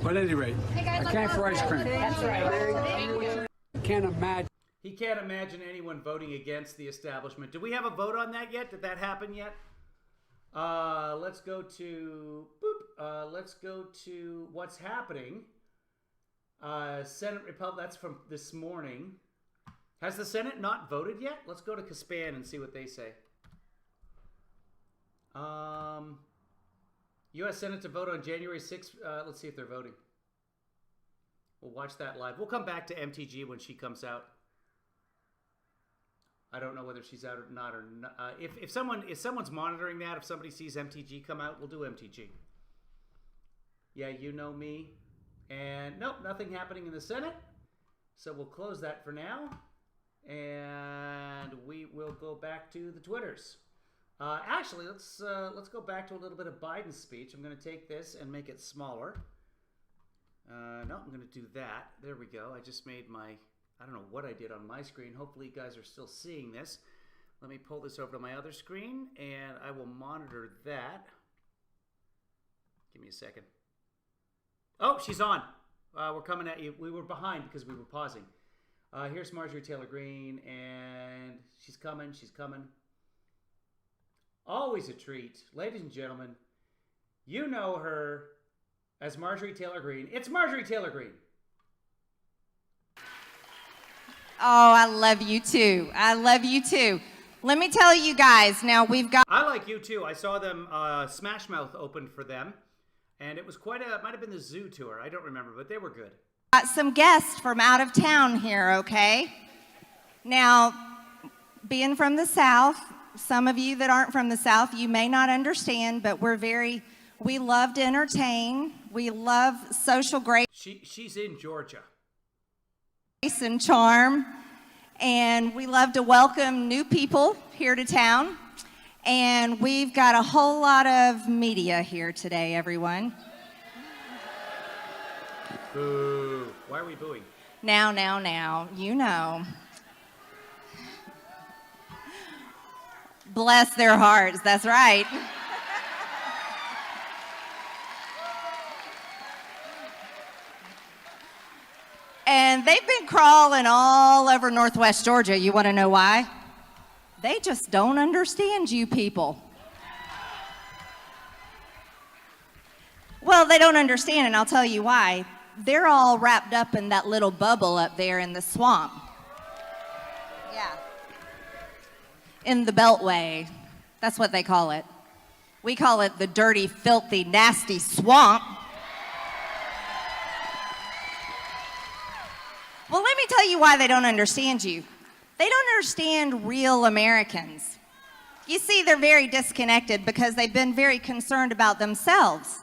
But at any rate, I came for ice cream. That's right. Can't imagine. He can't imagine anyone voting against the establishment. Do we have a vote on that yet? Did that happen yet? Let's go to let's go to what's happening. Senate Republic. That's from this morning. Has the Senate not voted yet? Let's go to Caspan and see what they say. U.S. Senate to vote on January 6th. Let's see if they're voting. We'll watch that live. We'll come back to MTG when she comes out. I don't know whether she's out or not. If someone's monitoring that, if somebody sees MTG come out, we'll do MTG. Yeah, you know me. And nope, nothing happening in the Senate. So we'll close that for now. And we will go back to the Twitters. Actually, let's go back to a little bit of Biden's speech. I'm going to take this and make it smaller. No, I'm going to do that. There we go. I just made my... I don't know what I did on my screen. Hopefully you guys are still seeing this. Let me pull this over to my other screen, and I will monitor that. Give me a second. Oh, she's on. We're coming at you. We were behind because we were pausing. Here's Marjorie Taylor Greene, and she's coming. She's coming. Always a treat. Ladies and gentlemen, you know her as Marjorie Taylor Greene. It's Marjorie Taylor Greene. Oh, I love you too. I love you too. Let me tell you guys, now we've got... I like you too. I saw them, Smash Mouth opened for them, and it was quite a, might have been the zoo tour. I don't remember, but they were good. Got some guests from out of town here, okay? Now, being from the South, some of you that aren't from the South, you may not understand, but we love to entertain. We love social grace. She's in Georgia. And charm, and we love to welcome new people here to town, and we've got a whole lot of media here today, everyone. Boo. Why are we booing? Now, you know. Bless their hearts, that's right. And they've been crawling all over Northwest Georgia. You want to know why? They just don't understand you people. Well, they don't understand, and I'll tell you why. They're all wrapped up in that little bubble up there in the swamp. Yeah. In the Beltway. That's what they call it. We call it the dirty, filthy, nasty swamp. Well, let me tell you why they don't understand you. They don't understand real Americans. You see, they're very disconnected because they've been very concerned about themselves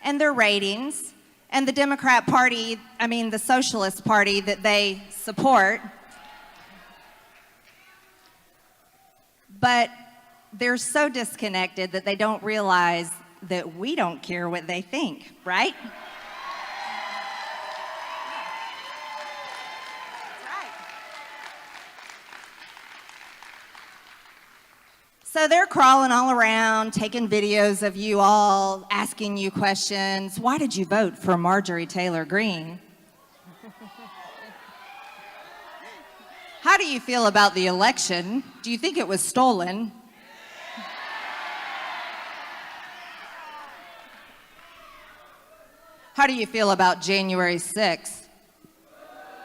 and their ratings and the Democrat Party, the Socialist Party that they support. But they're so disconnected that they don't realize that we don't care what they think, right? So they're crawling all around, taking videos of you all, asking you questions. Why did you vote for Marjorie Taylor Greene? How do you feel about the election? Do you think it was stolen? How do you feel about January 6th?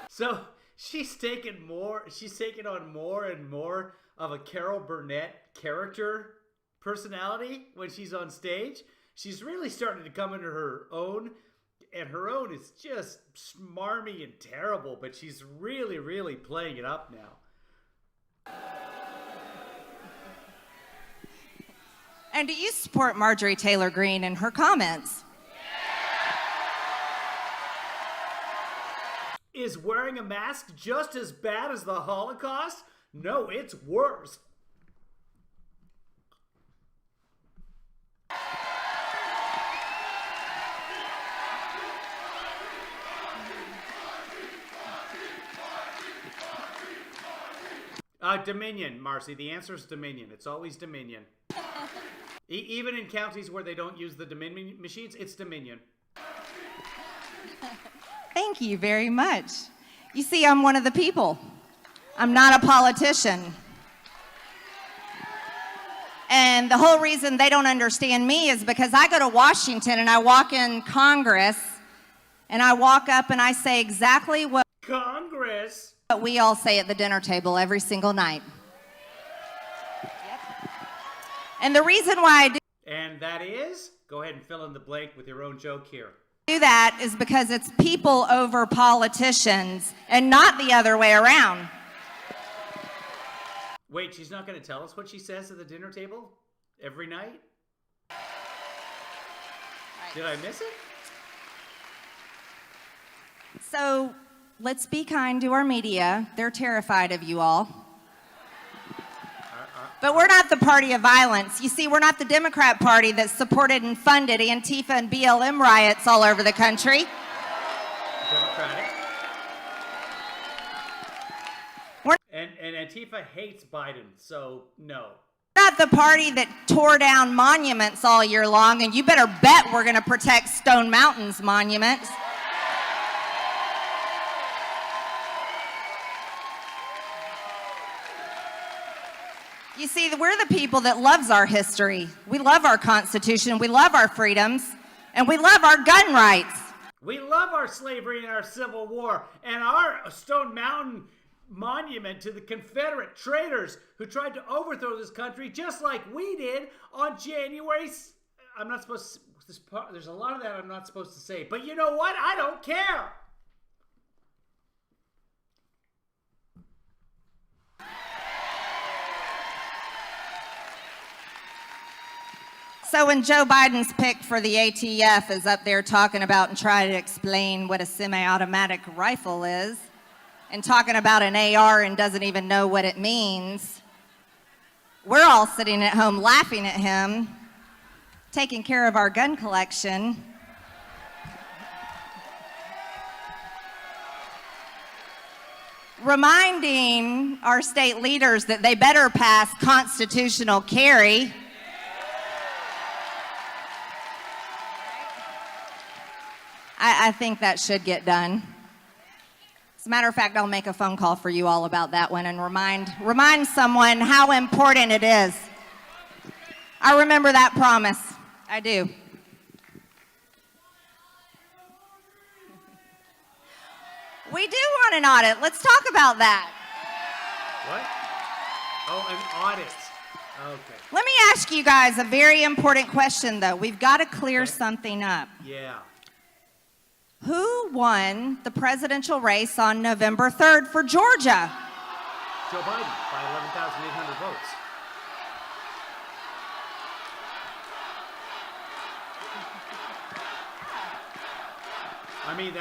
So she's taken on more and more of a Carol Burnett character personality when she's on stage. She's really starting to come into her own, and her own is just smarmy and terrible, but she's really, really playing it up now. And do you support Marjorie Taylor Greene in her comments? Is wearing a mask just as bad as the Holocaust? No, it's worse. Dominion, Marcy. The answer is Dominion. It's always Dominion. Even in counties where they don't use the Dominion machines, it's Dominion. Thank you very much. You see, I'm one of the people. I'm not a politician. And the whole reason they don't understand me is because I go to Washington and I walk in Congress and I walk up and I say exactly what Congress? we all say at the dinner table every single night. And the reason why I do And that is? Go ahead and fill in the blank with your own joke here. that is because it's people over politicians and not the other way around. Wait, she's not going to tell us what she says at the dinner table every night? Did I miss it? So let's be kind to our media. They're terrified of you all. But we're not the party of violence. You see, we're not the Democrat Party that supported and funded Antifa and BLM riots all over the country. Democratic. And Antifa hates Biden, so no. We're not the party that tore down monuments all year long, and you better bet we're going to protect Stone Mountain's monuments. You see, we're the people that loves our history. We love our Constitution, we love our freedoms, and we love our gun rights. We love our slavery and our Civil War and our Stone Mountain monument to the Confederate traitors who tried to overthrow this country just like we did on January. I'm not supposed to, there's a lot of that I'm not supposed to say, but you know what? I don't care. So when Joe Biden's pick for the ATF is up there talking about and trying to explain what a semi-automatic rifle is, and talking about an AR and doesn't even know what it means, we're all sitting at home laughing at him, taking care of our gun collection. Reminding our state leaders that they better pass constitutional carry. I think that should get done. As a matter of fact, I'll make a phone call for you all about that one and remind someone how important it is. I remember that promise. I do. We do want an audit. Let's talk about that. What? Oh, an audit. Okay. Let me ask you guys a very important question, though. We've got to clear something up. Yeah. Who won the presidential race on November 3rd for Georgia? Joe Biden by 11,800 votes. I mean,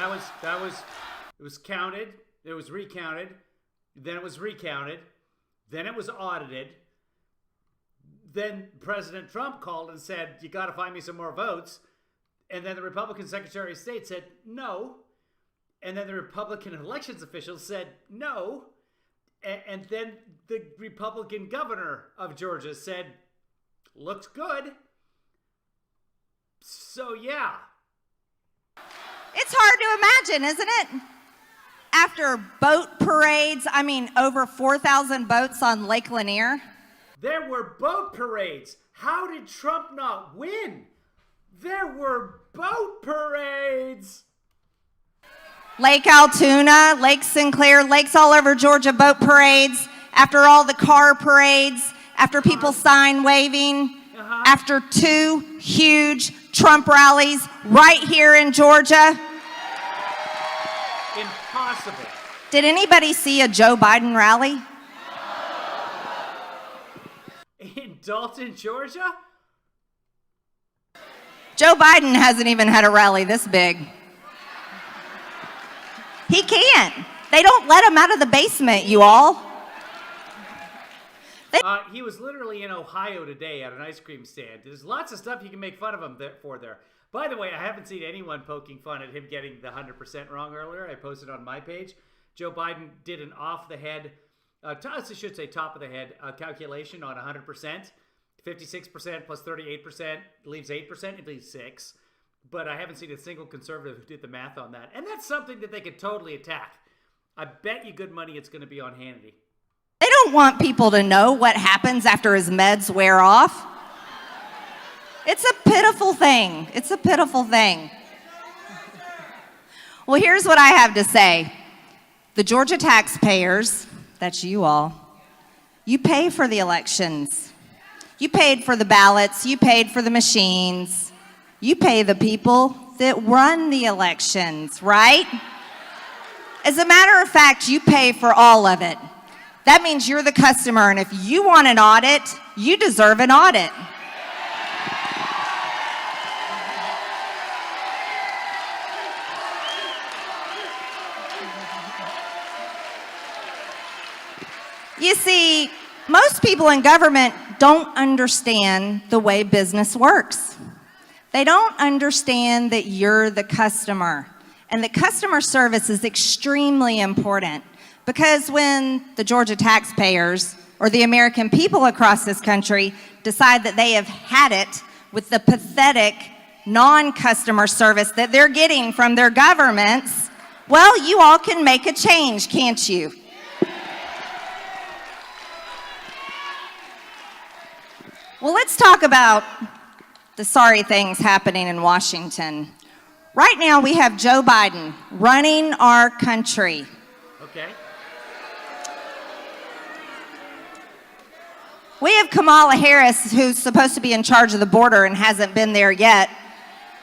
it was counted, it was recounted, then it was recounted, then it was audited. Then President Trump called and said, you got to find me some more votes. And then the Republican Secretary of State said no. And then the Republican elections officials said no. And then the Republican governor of Georgia said, looks good. So, yeah. It's hard to imagine, isn't it? After boat parades, over 4,000 boats on Lake Lanier. There were boat parades. How did Trump not win? There were boat parades. Lake Altoona, Lake Sinclair, lakes all over Georgia, boat parades. After all the car parades, after people sign waving, after 2 huge Trump rallies right here in Georgia. Impossible. Did anybody see a Joe Biden rally? In Dalton, Georgia? Joe Biden hasn't even had a rally this big. He can't. They don't let him out of the basement, you all. He was literally in Ohio today at an ice cream stand. There's lots of stuff you can make fun of him for there. By the way, I haven't seen anyone poking fun at him getting the 100% wrong earlier. I posted on my page. Joe Biden did an off-the-head, I should say top-of-the-head calculation on 100%. 56% plus 38% leaves 8%. It leaves 6. But I haven't seen a single conservative who did the math on that. And that's something that they could totally attack. I bet you good money it's going to be on Hannity. They don't want people to know what happens after his meds wear off. It's a pitiful thing. It's a pitiful thing. Well, here's what I have to say. The Georgia taxpayers, that's you all, you pay for the elections. You paid for the ballots. You paid for the machines. You pay the people that run the elections, right? As a matter of fact, you pay for all of it. That means you're the customer, and if you want an audit, you deserve an audit. You see, most people in government don't understand the way business works. They don't understand that you're the customer, and that customer service is extremely important. Because when the Georgia taxpayers or the American people across this country decide that they have had it with the pathetic non-customer service that they're getting from their governments, well, you all can make a change, can't you? Well, let's talk about the sorry things happening in Washington. Right now, we have Joe Biden running our country. Okay. We have Kamala Harris, who's supposed to be in charge of the border and hasn't been there yet.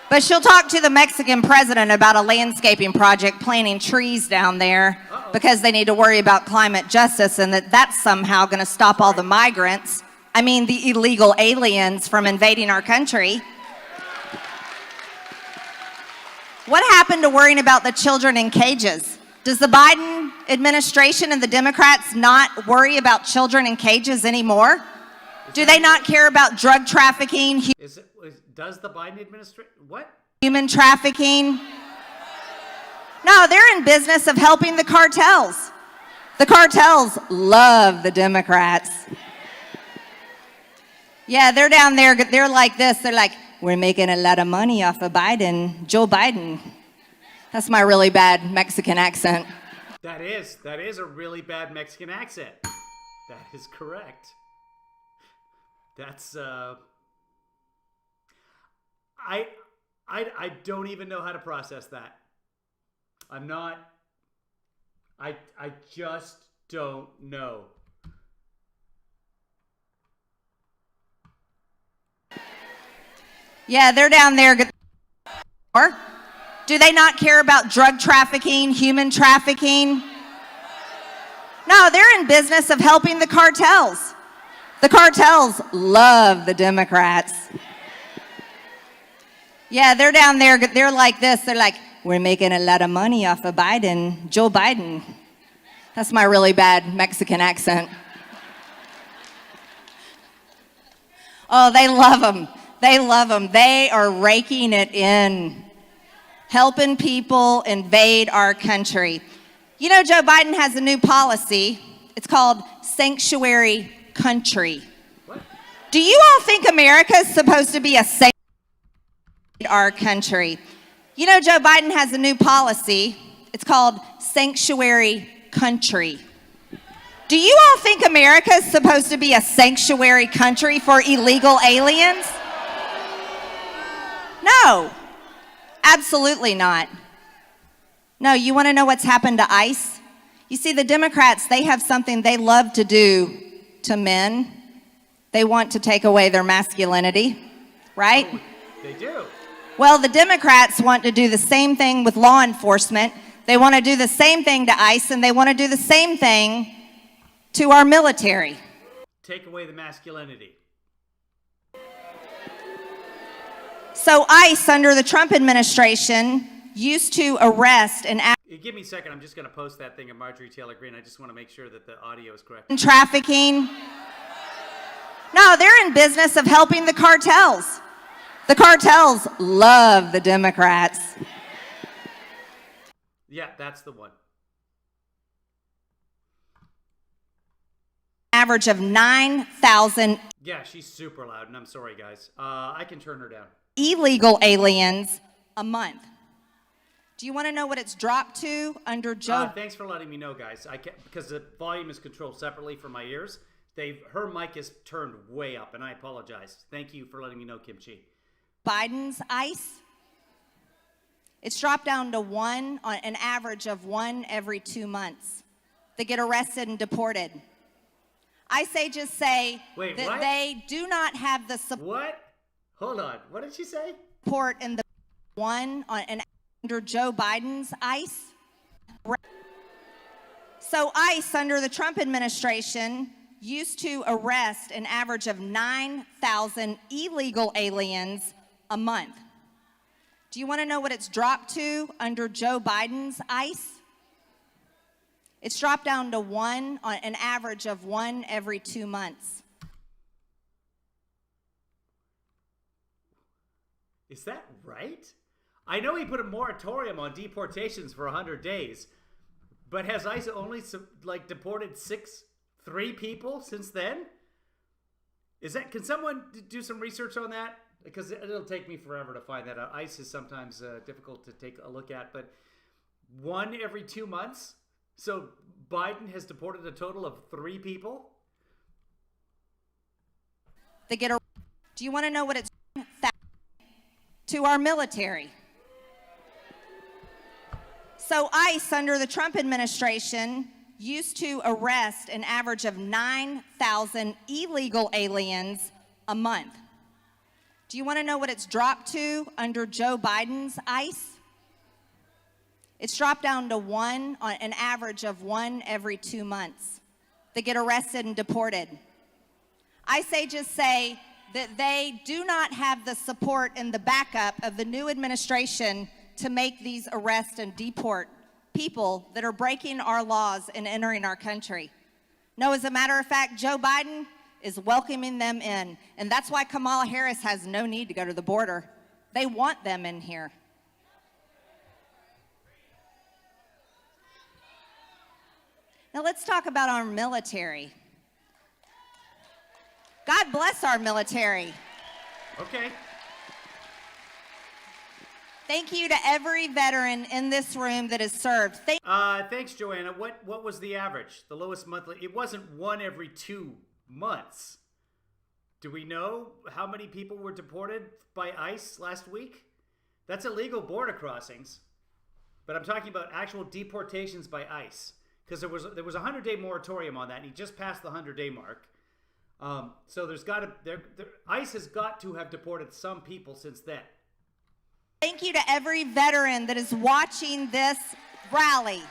But she'll talk to the Mexican president about a landscaping project planting trees down there because they need to worry about climate justice, and that's somehow going to stop all the migrants, the illegal aliens, from invading our country. What happened to worrying about the children in cages? Does the Biden administration and the Democrats not worry about children in cages anymore? Do they not care about drug trafficking? Does the Biden administration, what? Human trafficking? No, they're in business of helping the cartels. The cartels love the Democrats. Yeah, they're down there, they're like this, they're like, we're making a lot of money off of Biden, Joe Biden. That's my really bad Mexican accent. That is a really bad Mexican accent. That is correct. That's, I don't even know how to process that. I just don't know. Yeah, they're down there. Do they not care about drug trafficking, human trafficking? No, they're in business of helping the cartels. The cartels love the Democrats. Yeah, they're down there, they're like this, they're like, we're making a lot of money off of Biden, Joe Biden. That's my really bad Mexican accent. Oh, they love them. They love them. They are raking it in, helping people invade our country. You know, Joe Biden has a new policy, It's called sanctuary country. What? Do you all think America's supposed to be a sanctuary? Our country. You know, Joe Biden has a new policy. It's called sanctuary country. Do you all think America is supposed to be a sanctuary country for illegal aliens? No, absolutely not. No, you want to know what's happened to ICE? You see, the Democrats, they have something they love to do to men. They want to take away their masculinity, right? Oh, they do. Well, the Democrats want to do the same thing with law enforcement. They want to do the same thing to ICE, and they want to do the same thing to our military. Take away the masculinity. So ICE, under the Trump administration, used to arrest and Give me a second. I'm just going to post that thing of Marjorie Taylor Greene. I just want to make sure that the audio is correct. trafficking. No, they're in business of helping the cartels. The cartels love the Democrats. Yeah, that's the one. Average of 9,000 Yeah, she's super loud, and I'm sorry, guys. I can turn her down. illegal aliens a month. Do you want to know what it's dropped to under Joe? Thanks for letting me know, guys. I can't, because the volume is controlled separately from my ears. Her mic is turned way up, and I apologize. Thank you for letting me know, Kim Chi. Biden's ICE. It's dropped down to one, on an average of one every 2 months. They get arrested and deported. ICE agents say Wait, that what? they do not have the What? Hold on. What did she say? support in the one on an under Joe Biden's ICE. So ICE under the Trump administration used to arrest an average of 9,000 illegal aliens a month. Do you want to know what it's dropped to under Joe Biden's ICE? It's dropped down to one, on an average of one every 2 months. Is that right? I know he put a moratorium on deportations for 100 days, but has ICE only deported 3 people since then? Is that? Can someone do some research on that? Because it'll take me forever to find that out. ICE is sometimes difficult to take a look at, but one every 2 months? So Biden has deported a total of 3 people? They get a, do you want to know what it's to our military? So ICE under the Trump administration used to arrest an average of 9,000 illegal aliens a month. Do you want to know what it's dropped to under Joe Biden's ICE? It's dropped down to one, on an average of one every 2 months. They get arrested and deported. ICE agents say that they do not have the support and the backup of the new administration to make these arrests and deport people that are breaking our laws and entering our country. No, as a matter of fact, Joe Biden is welcoming them in. And that's why Kamala Harris has no need to go to the border. They want them in here. Now let's talk about our military. God bless our military. Okay. Thank you to every veteran in this room that has served. Thanks, Joanna. What was the average? The lowest monthly? It wasn't one every 2 months. Do we know how many people were deported by ICE last week? That's illegal border crossings. But I'm talking about actual deportations by ICE. Because there was a 100-day moratorium on that, and he just passed the 100-day mark. So there's got to ICE has got to have deported some people since then. Thank you to every veteran that is watching this rally.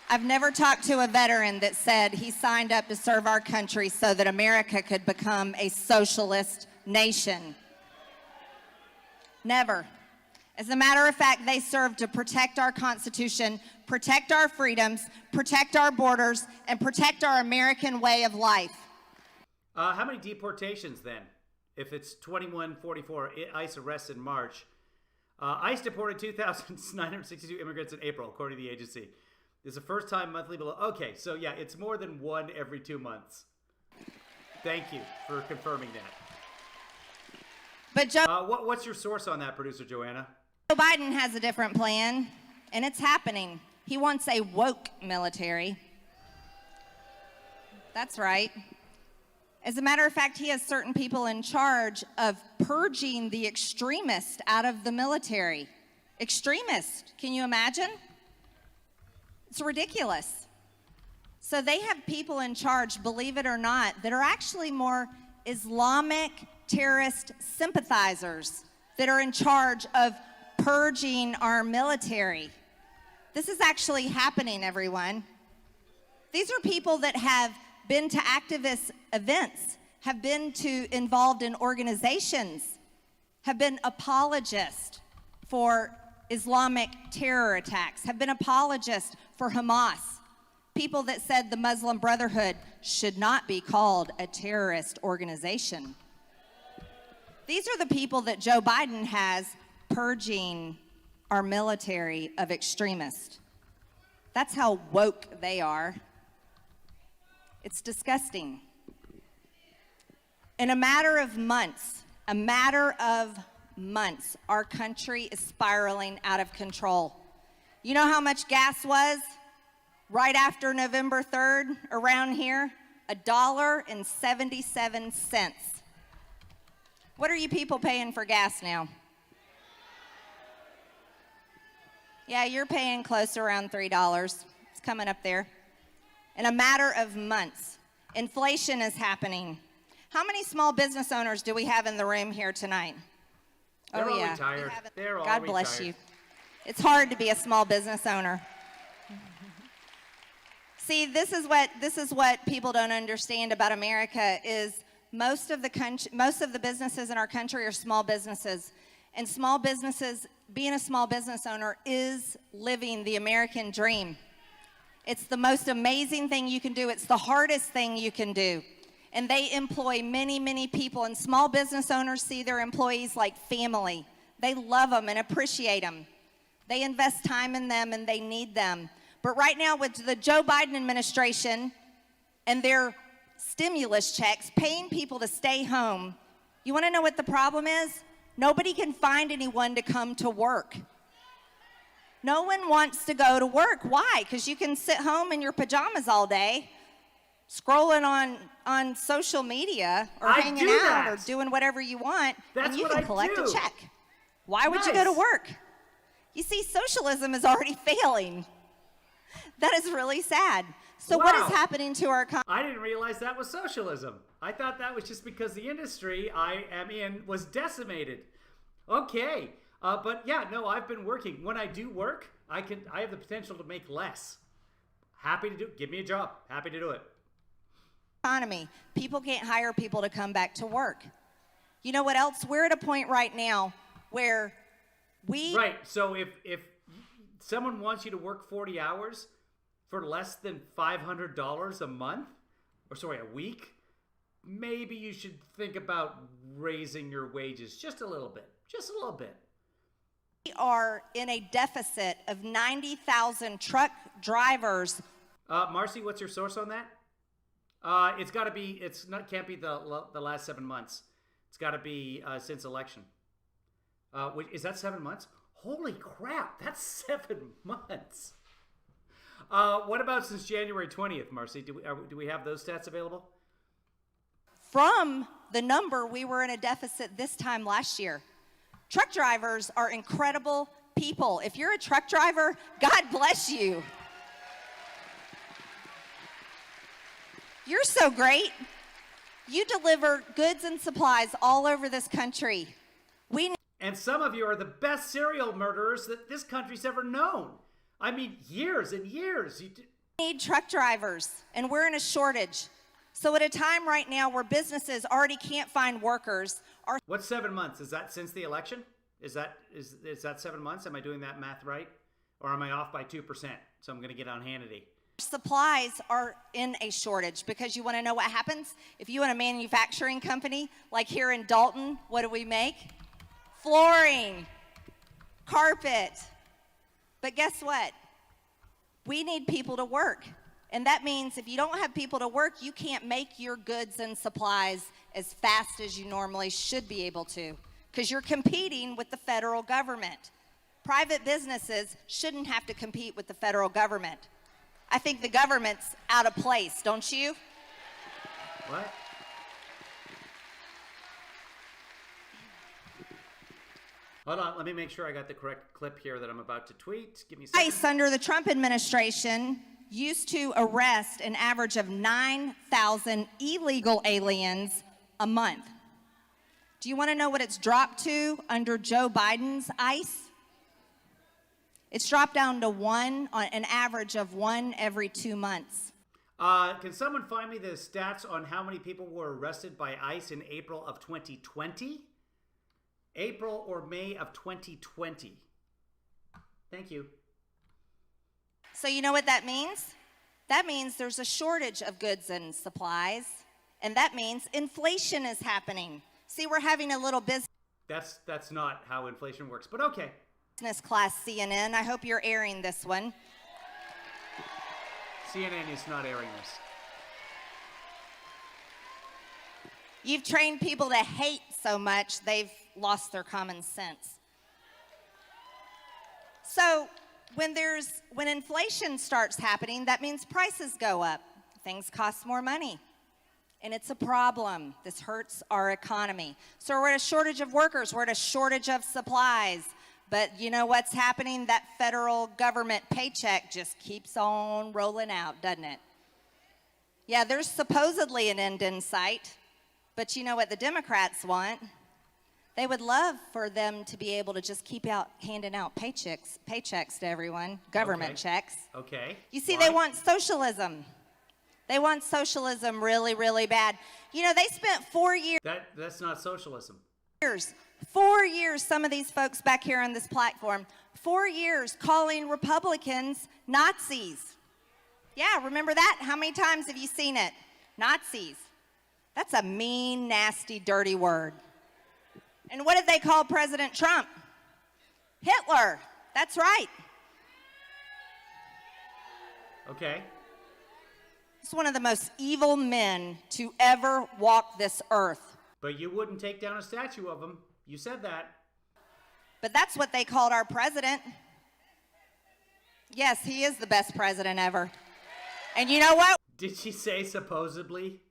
I've never talked to a veteran that said he signed up to serve our country so that America could become a socialist nation. Never. As a matter of fact, they serve to protect our Constitution, protect our freedoms, protect our borders, and protect our American way of life. How many deportations then? if it's 2144 ICE arrests in March. ICE deported 2,962 immigrants in April, according to the agency. This is the first time monthly below. Okay, so yeah, it's more than one every 2 months. Thank you for confirming that. But Joe What's your source on that, producer Joanna? Biden has a different plan, and it's happening. He wants a woke military. That's right. As a matter of fact, he has certain people in charge of purging the extremists out of the military. Extremists, can you imagine? It's ridiculous. So they have people in charge, believe it or not, that are actually more Islamic terrorist sympathizers that are in charge of purging our military. This is actually happening, everyone. These are people that have been to activist events, have been involved in organizations, have been apologists for Islamic terror attacks, have been apologists for Hamas, people that said the Muslim Brotherhood should not be called a terrorist organization. These are the people that Joe Biden has purging our military of extremists. That's how woke they are. It's disgusting. In a matter of months, our country is spiraling out of control. You know how much gas was right after November 3rd around here? $1.77. What are you people paying for gas now? Yeah, you're paying close to around $3. It's coming up there. In a matter of months, inflation is happening. How many small business owners do we have in the room here tonight? They're all retired. They're all God bless retired. you. It's hard to be a small business owner. See, this is what people don't understand about America is most of the businesses in our country are small businesses. And small businesses, being a small business owner is living the American dream. It's the most amazing thing you can do. It's the hardest thing you can do. And they employ many, many people. And small business owners see their employees like family. They love them and appreciate them. They invest time in them and they need them. But right now with the Joe Biden administration and their stimulus checks, paying people to stay home, you want to know what the problem is? Nobody can find anyone to come to work. No one wants to go to work. Why? Because you can sit home in your pajamas all day, scrolling on social media or hanging out or doing whatever you want, and you can collect a check. Why would you go to work? You see, socialism is already failing. That is really sad. So what is happening to our economy? I didn't realize that was socialism. I thought that was just because the industry I am in was decimated. Okay. But yeah, no, I've been working. When I do work, I have the potential to make less. Happy to give me a job. Happy to do it. Economy. People can't hire people to come back to work. You know what else? We're at a point right now where Right. So if someone wants you to work 40 hours for less than $500 a month, a week, maybe you should think about raising your wages just a little bit. Just a little bit. We are in a deficit of 90,000 truck drivers. Marcy, what's your source on that? It's got to be. Can't be the last 7 months. It's got to be since election. Is that 7 months? Holy crap! That's 7 months. What about since January 20th, Marcy? Do we have those stats available? From the number, we were in a deficit this time last year. Truck drivers are incredible people. If you're a truck driver, God bless you. You're so great. You deliver goods and supplies all over this country. And some of you are the best serial murderers that this country's ever known. I mean, years and years. We need truck drivers, and we're in a shortage. So at a time right now where businesses already can't find workers. What's 7 months? Is that since the election? Is that 7 months? Am I doing that math right? Or am I off by 2%? So I'm going to get on Hannity. Supplies are in a shortage because you want to know what happens? If you own a manufacturing company, like here in Dalton, what do we make? Flooring, carpet. But guess what? We need people to work. And that means if you don't have people to work, you can't make your goods and supplies as fast as you normally should be able to, because you're competing with the federal government. Private businesses shouldn't have to compete with the federal government. I think the government's out of place, don't you? What? Hold on, let me make sure I got the correct clip here that I'm about to tweet. Give me a second. ICE under the Trump administration used to arrest an average of 9,000 illegal aliens a month. Do you want to know what it's dropped to under Joe Biden's ICE? It's dropped down to one, on an average of one every 2 months. Can someone find me the stats on how many people were arrested by ICE in April of 2020? April or May of 2020. Thank you. So you know what that means? That means there's a shortage of goods and supplies, and that means inflation is happening. See, we're having a little That's not how inflation works, but okay. business class CNN. I hope you're airing this one. CNN is not airing this. You've trained people to hate so much, they've lost their common sense. So when inflation starts happening, that means prices go up. Things cost more money. And it's a problem. This hurts our economy. So we're at a shortage of workers. We're at a shortage of supplies. But you know what's happening? That federal government paycheck just keeps on rolling out, doesn't it? Yeah, there's supposedly an end in sight. But you know what the Democrats want? They would love for them to be able to just keep handing out paychecks to everyone, government checks. Okay. You see, Why? they want socialism. They want socialism really, really bad. You know, they spent 4 years. That's not socialism. 4 years, some of these folks back here on this platform, 4 years calling Republicans Nazis. Yeah, remember that? How many times have you seen it? Nazis. That's a mean, nasty, dirty word. And what did they call President Trump? Hitler. That's right. Okay. He's one of the most evil men to ever walk this earth. But you wouldn't take down a statue of him. You said that. But that's what they called our president. Yes, he is the best president ever. And you know what? Did she say supposedly?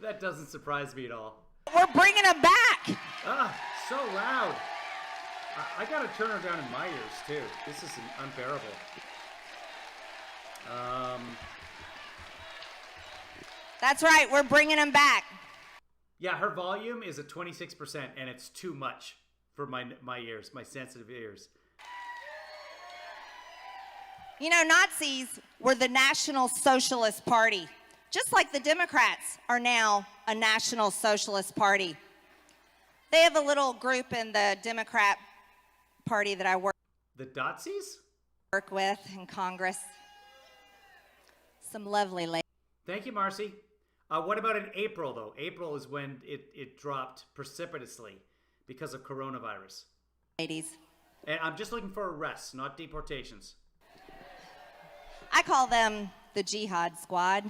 That doesn't surprise me at all. We're bringing him back. Ah, so loud. I gotta turn her down in my ears too. This is unbearable. That's right, we're bringing him back. Yeah, her volume is at 26%, and it's too much for my ears, my sensitive ears. You know, Nazis were the National Socialist Party, just like the Democrats are now a National Socialist Party. They have a little group in the Democrat Party that I work The Dotsies? with in Congress. Some lovely ladies. Thank you, Marcy. What about in April, though? April is when it dropped precipitously because of coronavirus. And I'm just looking for arrests, not deportations. I call them the Jihad Squad.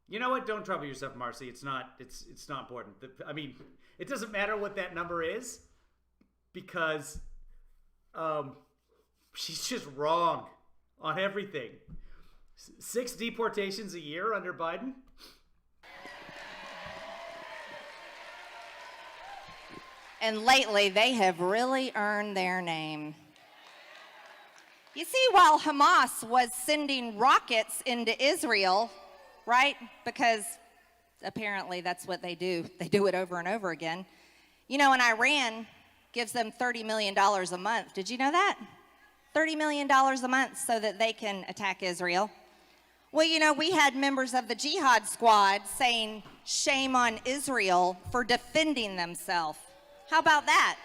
You know what? Don't trouble yourself, Marcy. It's not important. I mean, it doesn't matter what that number is because she's just wrong on everything. 6 deportations a year under Biden? And lately, they have really earned their name. You see, while Hamas was sending rockets into Israel, right? Because apparently that's what they do. They do it over and over again. You know, and Iran gives them $30 million a month. Did you know that? $30 million a month so that they can attack Israel. Well, you know, we had members of the Jihad Squad saying, shame on Israel for defending themselves. How about that?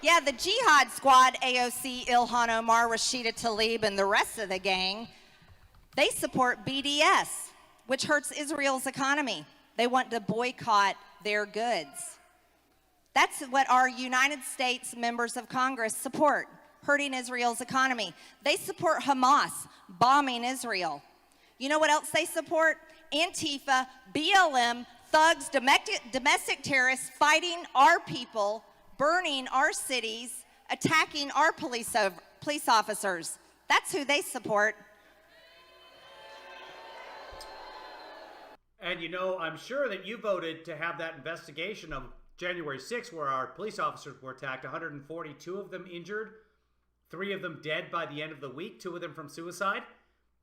Yeah, the Jihad Squad, AOC, Ilhan Omar, Rashida Tlaib, and the rest of the gang, they support BDS, which hurts Israel's economy. They want to boycott their goods. That's what our United States members of Congress support, hurting Israel's economy. They support Hamas, bombing Israel. You know what else they support? Antifa, BLM, thugs, domestic terrorists fighting our people, burning our cities, attacking our police officers. That's who they support. And you know, I'm sure that you voted to have that investigation of January 6th where our police officers were attacked, 142 of them injured, 3 of them dead by the end of the week, 2 of them from suicide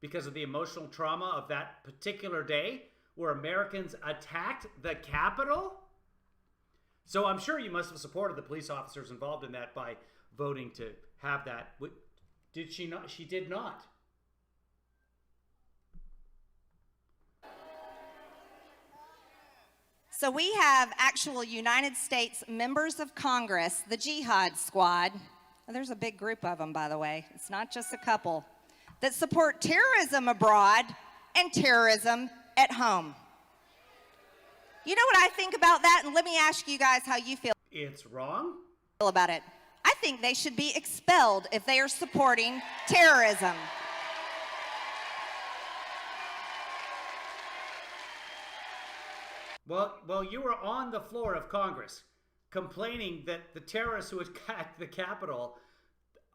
because of the emotional trauma of that particular day where Americans attacked the Capitol. So I'm sure you must have supported the police officers involved in that by voting to have that. Did she not? She did not. So we have actual United States members of Congress, the Jihad Squad. There's a big group of them, by the way. It's not just a couple that support terrorism abroad and terrorism at home. You know what I think about that? And let me ask you guys how you feel. It's wrong? About it. I think they should be expelled if they are supporting terrorism. Well, you were on the floor of Congress complaining that the terrorists who attacked the Capitol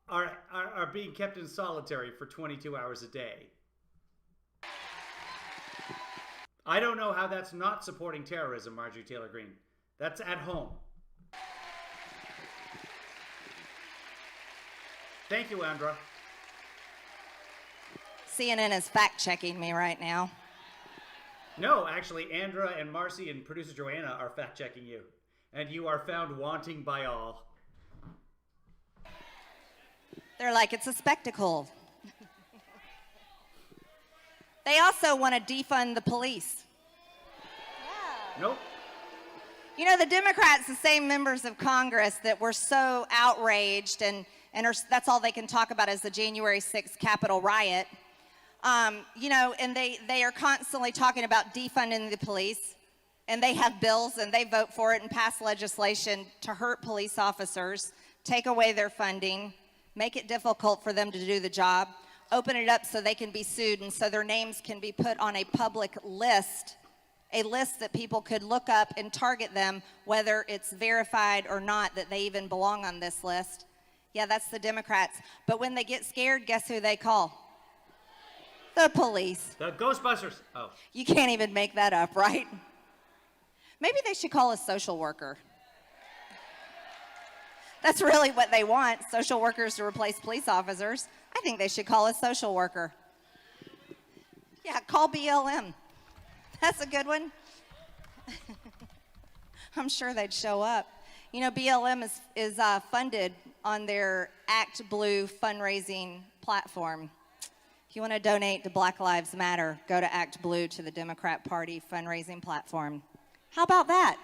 are being kept in solitary for 22 hours a day. I don't know how that's not supporting terrorism, Marjorie Taylor Greene. That's at home. Thank you, Andra. CNN is fact-checking me right now. No, actually, Andra and Marcy and producer Joanna are fact-checking you. And you are found wanting by all. They're like, it's a spectacle. They also want to defund the police. Nope. You know, the Democrats, the same members of Congress that were so outraged and that's all they can talk about is the January 6th Capitol riot. You know, and they are constantly talking about defunding the police, and they have bills and they vote for it and pass legislation to hurt police officers, take away their funding, make it difficult for them to do the job, open it up so they can be sued and so their names can be put on a public list, a list that people could look up and target them, whether it's verified or not that they even belong on this list. Yeah, that's the Democrats. But when they get scared, guess who they call? The police. The Ghostbusters. Oh. You can't even make that up, right? Maybe they should call a social worker. That's really what they want, social workers to replace police officers. I think they should call a social worker. Yeah, call BLM. That's a good one. I'm sure they'd show up. You know, BLM is funded on their Act Blue fundraising platform. If you want to donate to Black Lives Matter, go to Act Blue to the Democrat Party fundraising platform. How about that?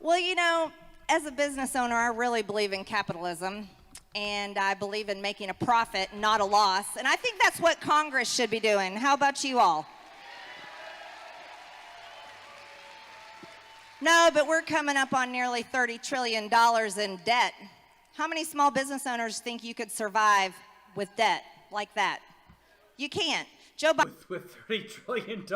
Well, you know, as a business owner, I really believe in capitalism, and I believe in making a profit, not a loss, and I think that's what Congress should be doing. How about you all? No, but we're coming up on nearly $30 trillion in debt. How many small business owners think you could survive with debt like that? You can't. Joe Biden. With $30 trillion?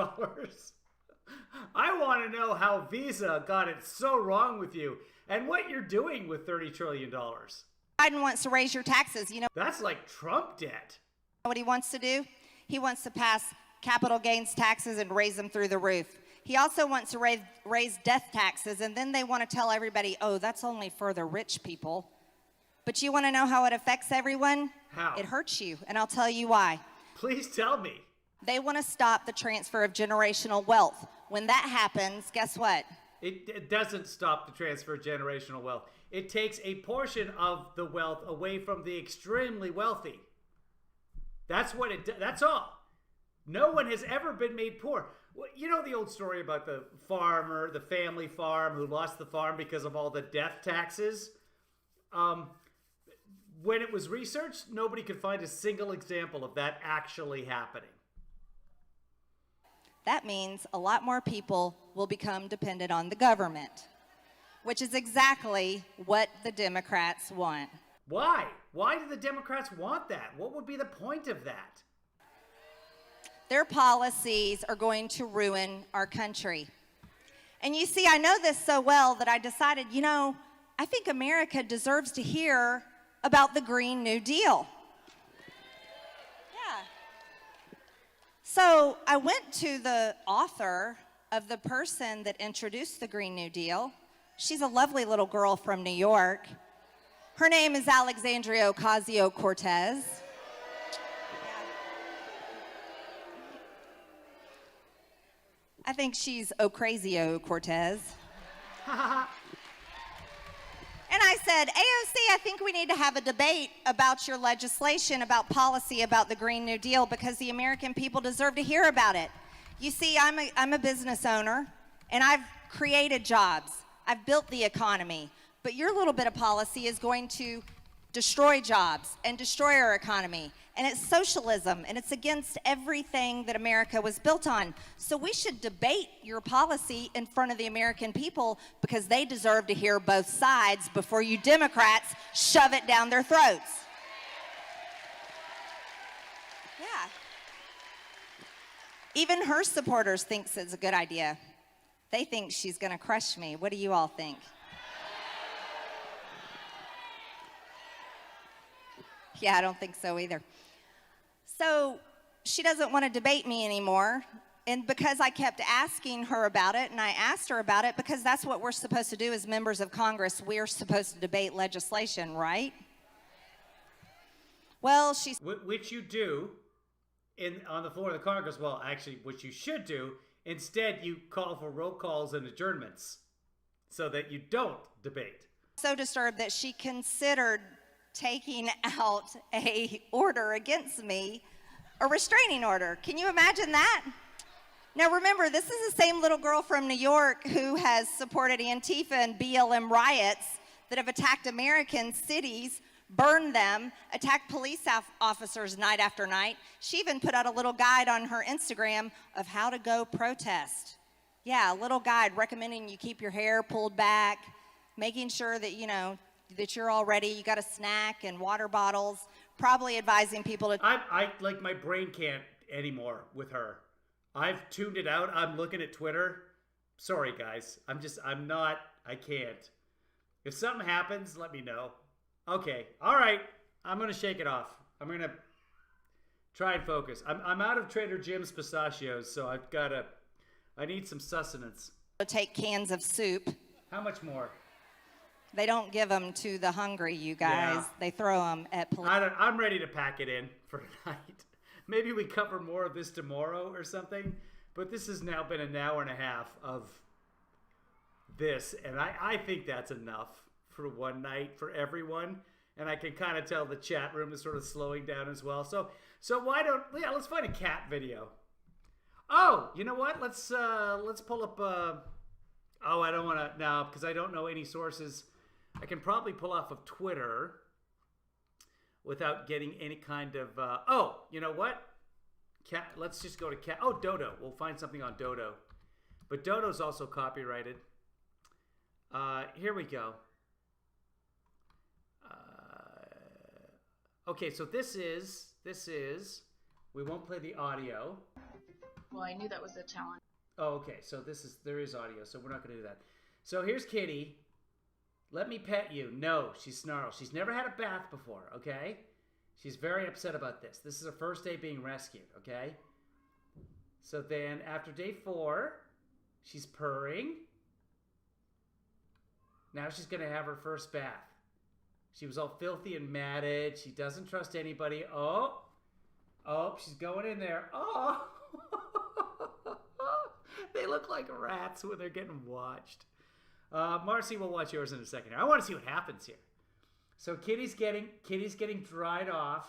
I want to know how Visa got it so wrong with you and what you're doing with $30 trillion. Biden wants to raise your taxes. You know, that's like Trump debt. What he wants to do? He wants to pass capital gains taxes and raise them through the roof. He also wants to raise death taxes, and then they want to tell everybody, oh, that's only for the rich people. But you want to know how it affects everyone? How? It hurts you, and I'll tell you why. Please tell me. They want to stop the transfer of generational wealth. When that happens, guess what? It doesn't stop the transfer of generational wealth. It takes a portion of the wealth away from the extremely wealthy. That's what it. That's all. No one has ever been made poor. Well, you know the old story about the farmer, the family farm, who lost the farm because of all the death taxes? When it was researched, nobody could find a single example of that actually happening. That means a lot more people will become dependent on the government, which is exactly what the Democrats want. Why? Why do the Democrats want that? What would be the point of that? Their policies are going to ruin our country. And you see, I know this so well that I decided, I think America deserves to hear about the Green New Deal. Yeah. So I went to the author of the person that introduced the Green New Deal. She's a lovely little girl from New York. Her name is Alexandria Ocasio-Cortez. I think she's Ocasio-Cortez. And I said, AOC, I think we need to have a debate about your legislation, about policy, about the Green New Deal, because the American people deserve to hear about it. You see, I'm a business owner, and I've created jobs. I've built the economy. But your little bit of policy is going to destroy jobs and destroy our economy. And it's socialism, and it's against everything that America was built on. So we should debate your policy in front of the American people, because they deserve to hear both sides before you Democrats shove it down their throats. Yeah. Even her supporters think it's a good idea. They think she's going to crush me. What do you all think? Yeah, I don't think so either. So she doesn't want to debate me anymore. And because I kept asking her about it, and I asked her about it, because that's what we're supposed to do as members of Congress. We're supposed to debate legislation, right? Well, she's... Which you do on the floor of the Congress. Well, actually, what you should do, instead you call for roll calls and adjournments so that you don't debate. So disturbed that she considered taking out a order against me, a restraining order. Can you imagine that? Now remember, this is the same little girl from New York who has supported Antifa and BLM riots that have attacked American cities, burned them, attacked police officers night after night. She even put out a little guide on her Instagram of how to go protest. Yeah, a little guide recommending you keep your hair pulled back, making sure that, that you're all ready. You got a snack and water bottles, probably advising people to... I like, my brain can't anymore with her. I've tuned it out. I'm looking at Twitter. Sorry, guys. I can't. If something happens, let me know. Okay. All right. I'm going to shake it off. I'm going to try and focus. I'm out of Trader Joe's pistachios, so I need some sustenance. Take cans of soup. How much more? They don't give them to the hungry, you guys. Yeah. They throw them at police. I'm ready to pack it in for tonight. Maybe we cover more of this tomorrow or something. But this has now been an hour and a half of this. And I think that's enough for one night for everyone. And I can kind of tell the chat room is sort of slowing down as well. So let's find a cat video. Oh, you know what? Let's pull up. I don't want to now because I don't know any sources. I can probably pull off of Twitter without getting any kind of... you know what? Cat. Let's just go to cat. Oh, Dodo. We'll find something on Dodo. But Dodo's also copyrighted. Here we go. Okay, so this is... We won't play the audio. Well, I knew that was a challenge. Oh, okay. So there is audio, so we're not going to do that. So here's Kitty. Let me pet you. No, she snarls. She's never had a bath before, okay? She's very upset about this. This is her first day being rescued, okay? So then after day 4, she's purring. Now she's going to have her first bath. She was all filthy and matted. She doesn't trust anybody. Oh, she's going in there. Oh, they look like rats when they're getting watched. Marcy will watch yours in a second. I want to see what happens here. So Kitty's getting dried off.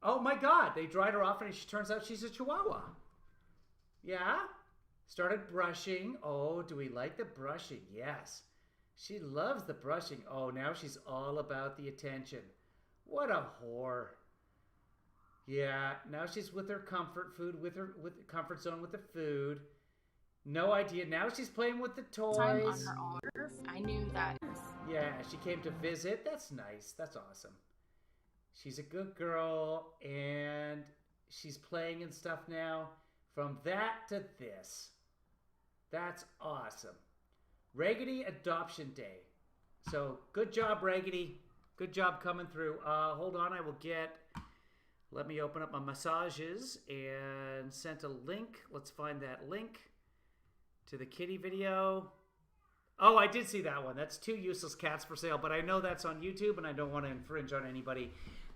Oh my God, they dried her off and she turns out she's a Chihuahua. Yeah? Started brushing. Oh, do we like the brushing? Yes. She loves the brushing. Oh, now she's all about the attention. What a whore. Yeah, now she's with her comfort food, with comfort zone with the food. No idea. Now she's playing with the toys. Time on her own. I knew that. Yeah, she came to visit. That's nice. That's awesome. She's a good girl, and she's playing and stuff now. From that to this. That's awesome. Raggedy Adoption Day. So, good job, Raggedy. Good job coming through. Hold on, let me open up my massages and sent a link. Let's find that link to the kitty video. Oh, I did see that one. That's 2 useless cats for sale, but I know that's on YouTube and I don't want to infringe on anybody.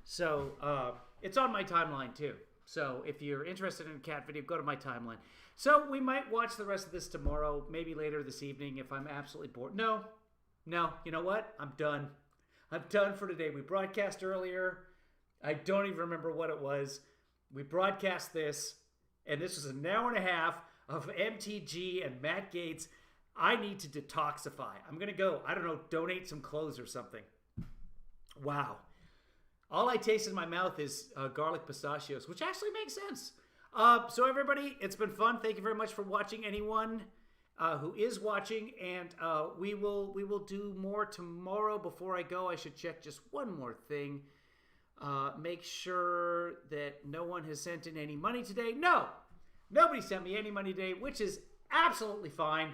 So, it's on my timeline too. So, if you're interested in a cat video, go to my timeline. So, we might watch the rest of this tomorrow, maybe later this evening if I'm absolutely bored. No, you know what? I'm done. I'm done for today. We broadcast earlier. I don't even remember what it was. We broadcast this, and this was an hour and a half of MTG and Matt Gaetz. I need to detoxify. I'm going to go, I don't know, donate some clothes or something. Wow. All I taste in my mouth is garlic pistachios, which actually makes sense. So everybody, it's been fun. Thank you very much for watching. Anyone who is watching, and we will do more tomorrow. Before I go, I should check just one more thing. Make sure that no one has sent in any money today. No, nobody sent me any money today, which is absolutely fine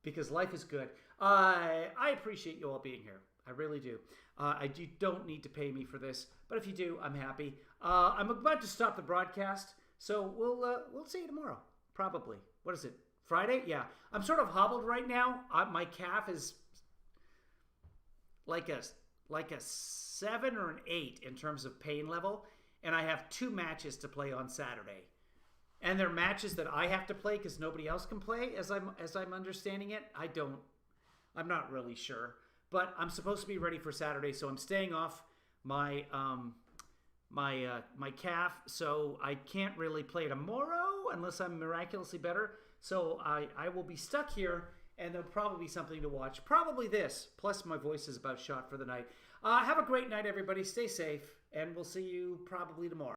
because life is good. I appreciate you all being here. I really do. You don't need to pay me for this, but if you do, I'm happy. I'm about to stop the broadcast, so we'll see you tomorrow, probably. What is it? Friday? Yeah. I'm sort of hobbled right now. My calf is like a 7 or an 8 in terms of pain level, and I have 2 matches to play on Saturday. And they're matches that I have to play because nobody else can play, as I'm understanding it. I'm not really sure. But I'm supposed to be ready for Saturday, so I'm staying off my my calf, so I can't really play tomorrow unless I'm miraculously better. So I will be stuck here, and there'll probably be something to watch. Probably this, plus my voice is about shot for the night. Have a great night, everybody. Stay safe, and we'll see you probably tomorrow.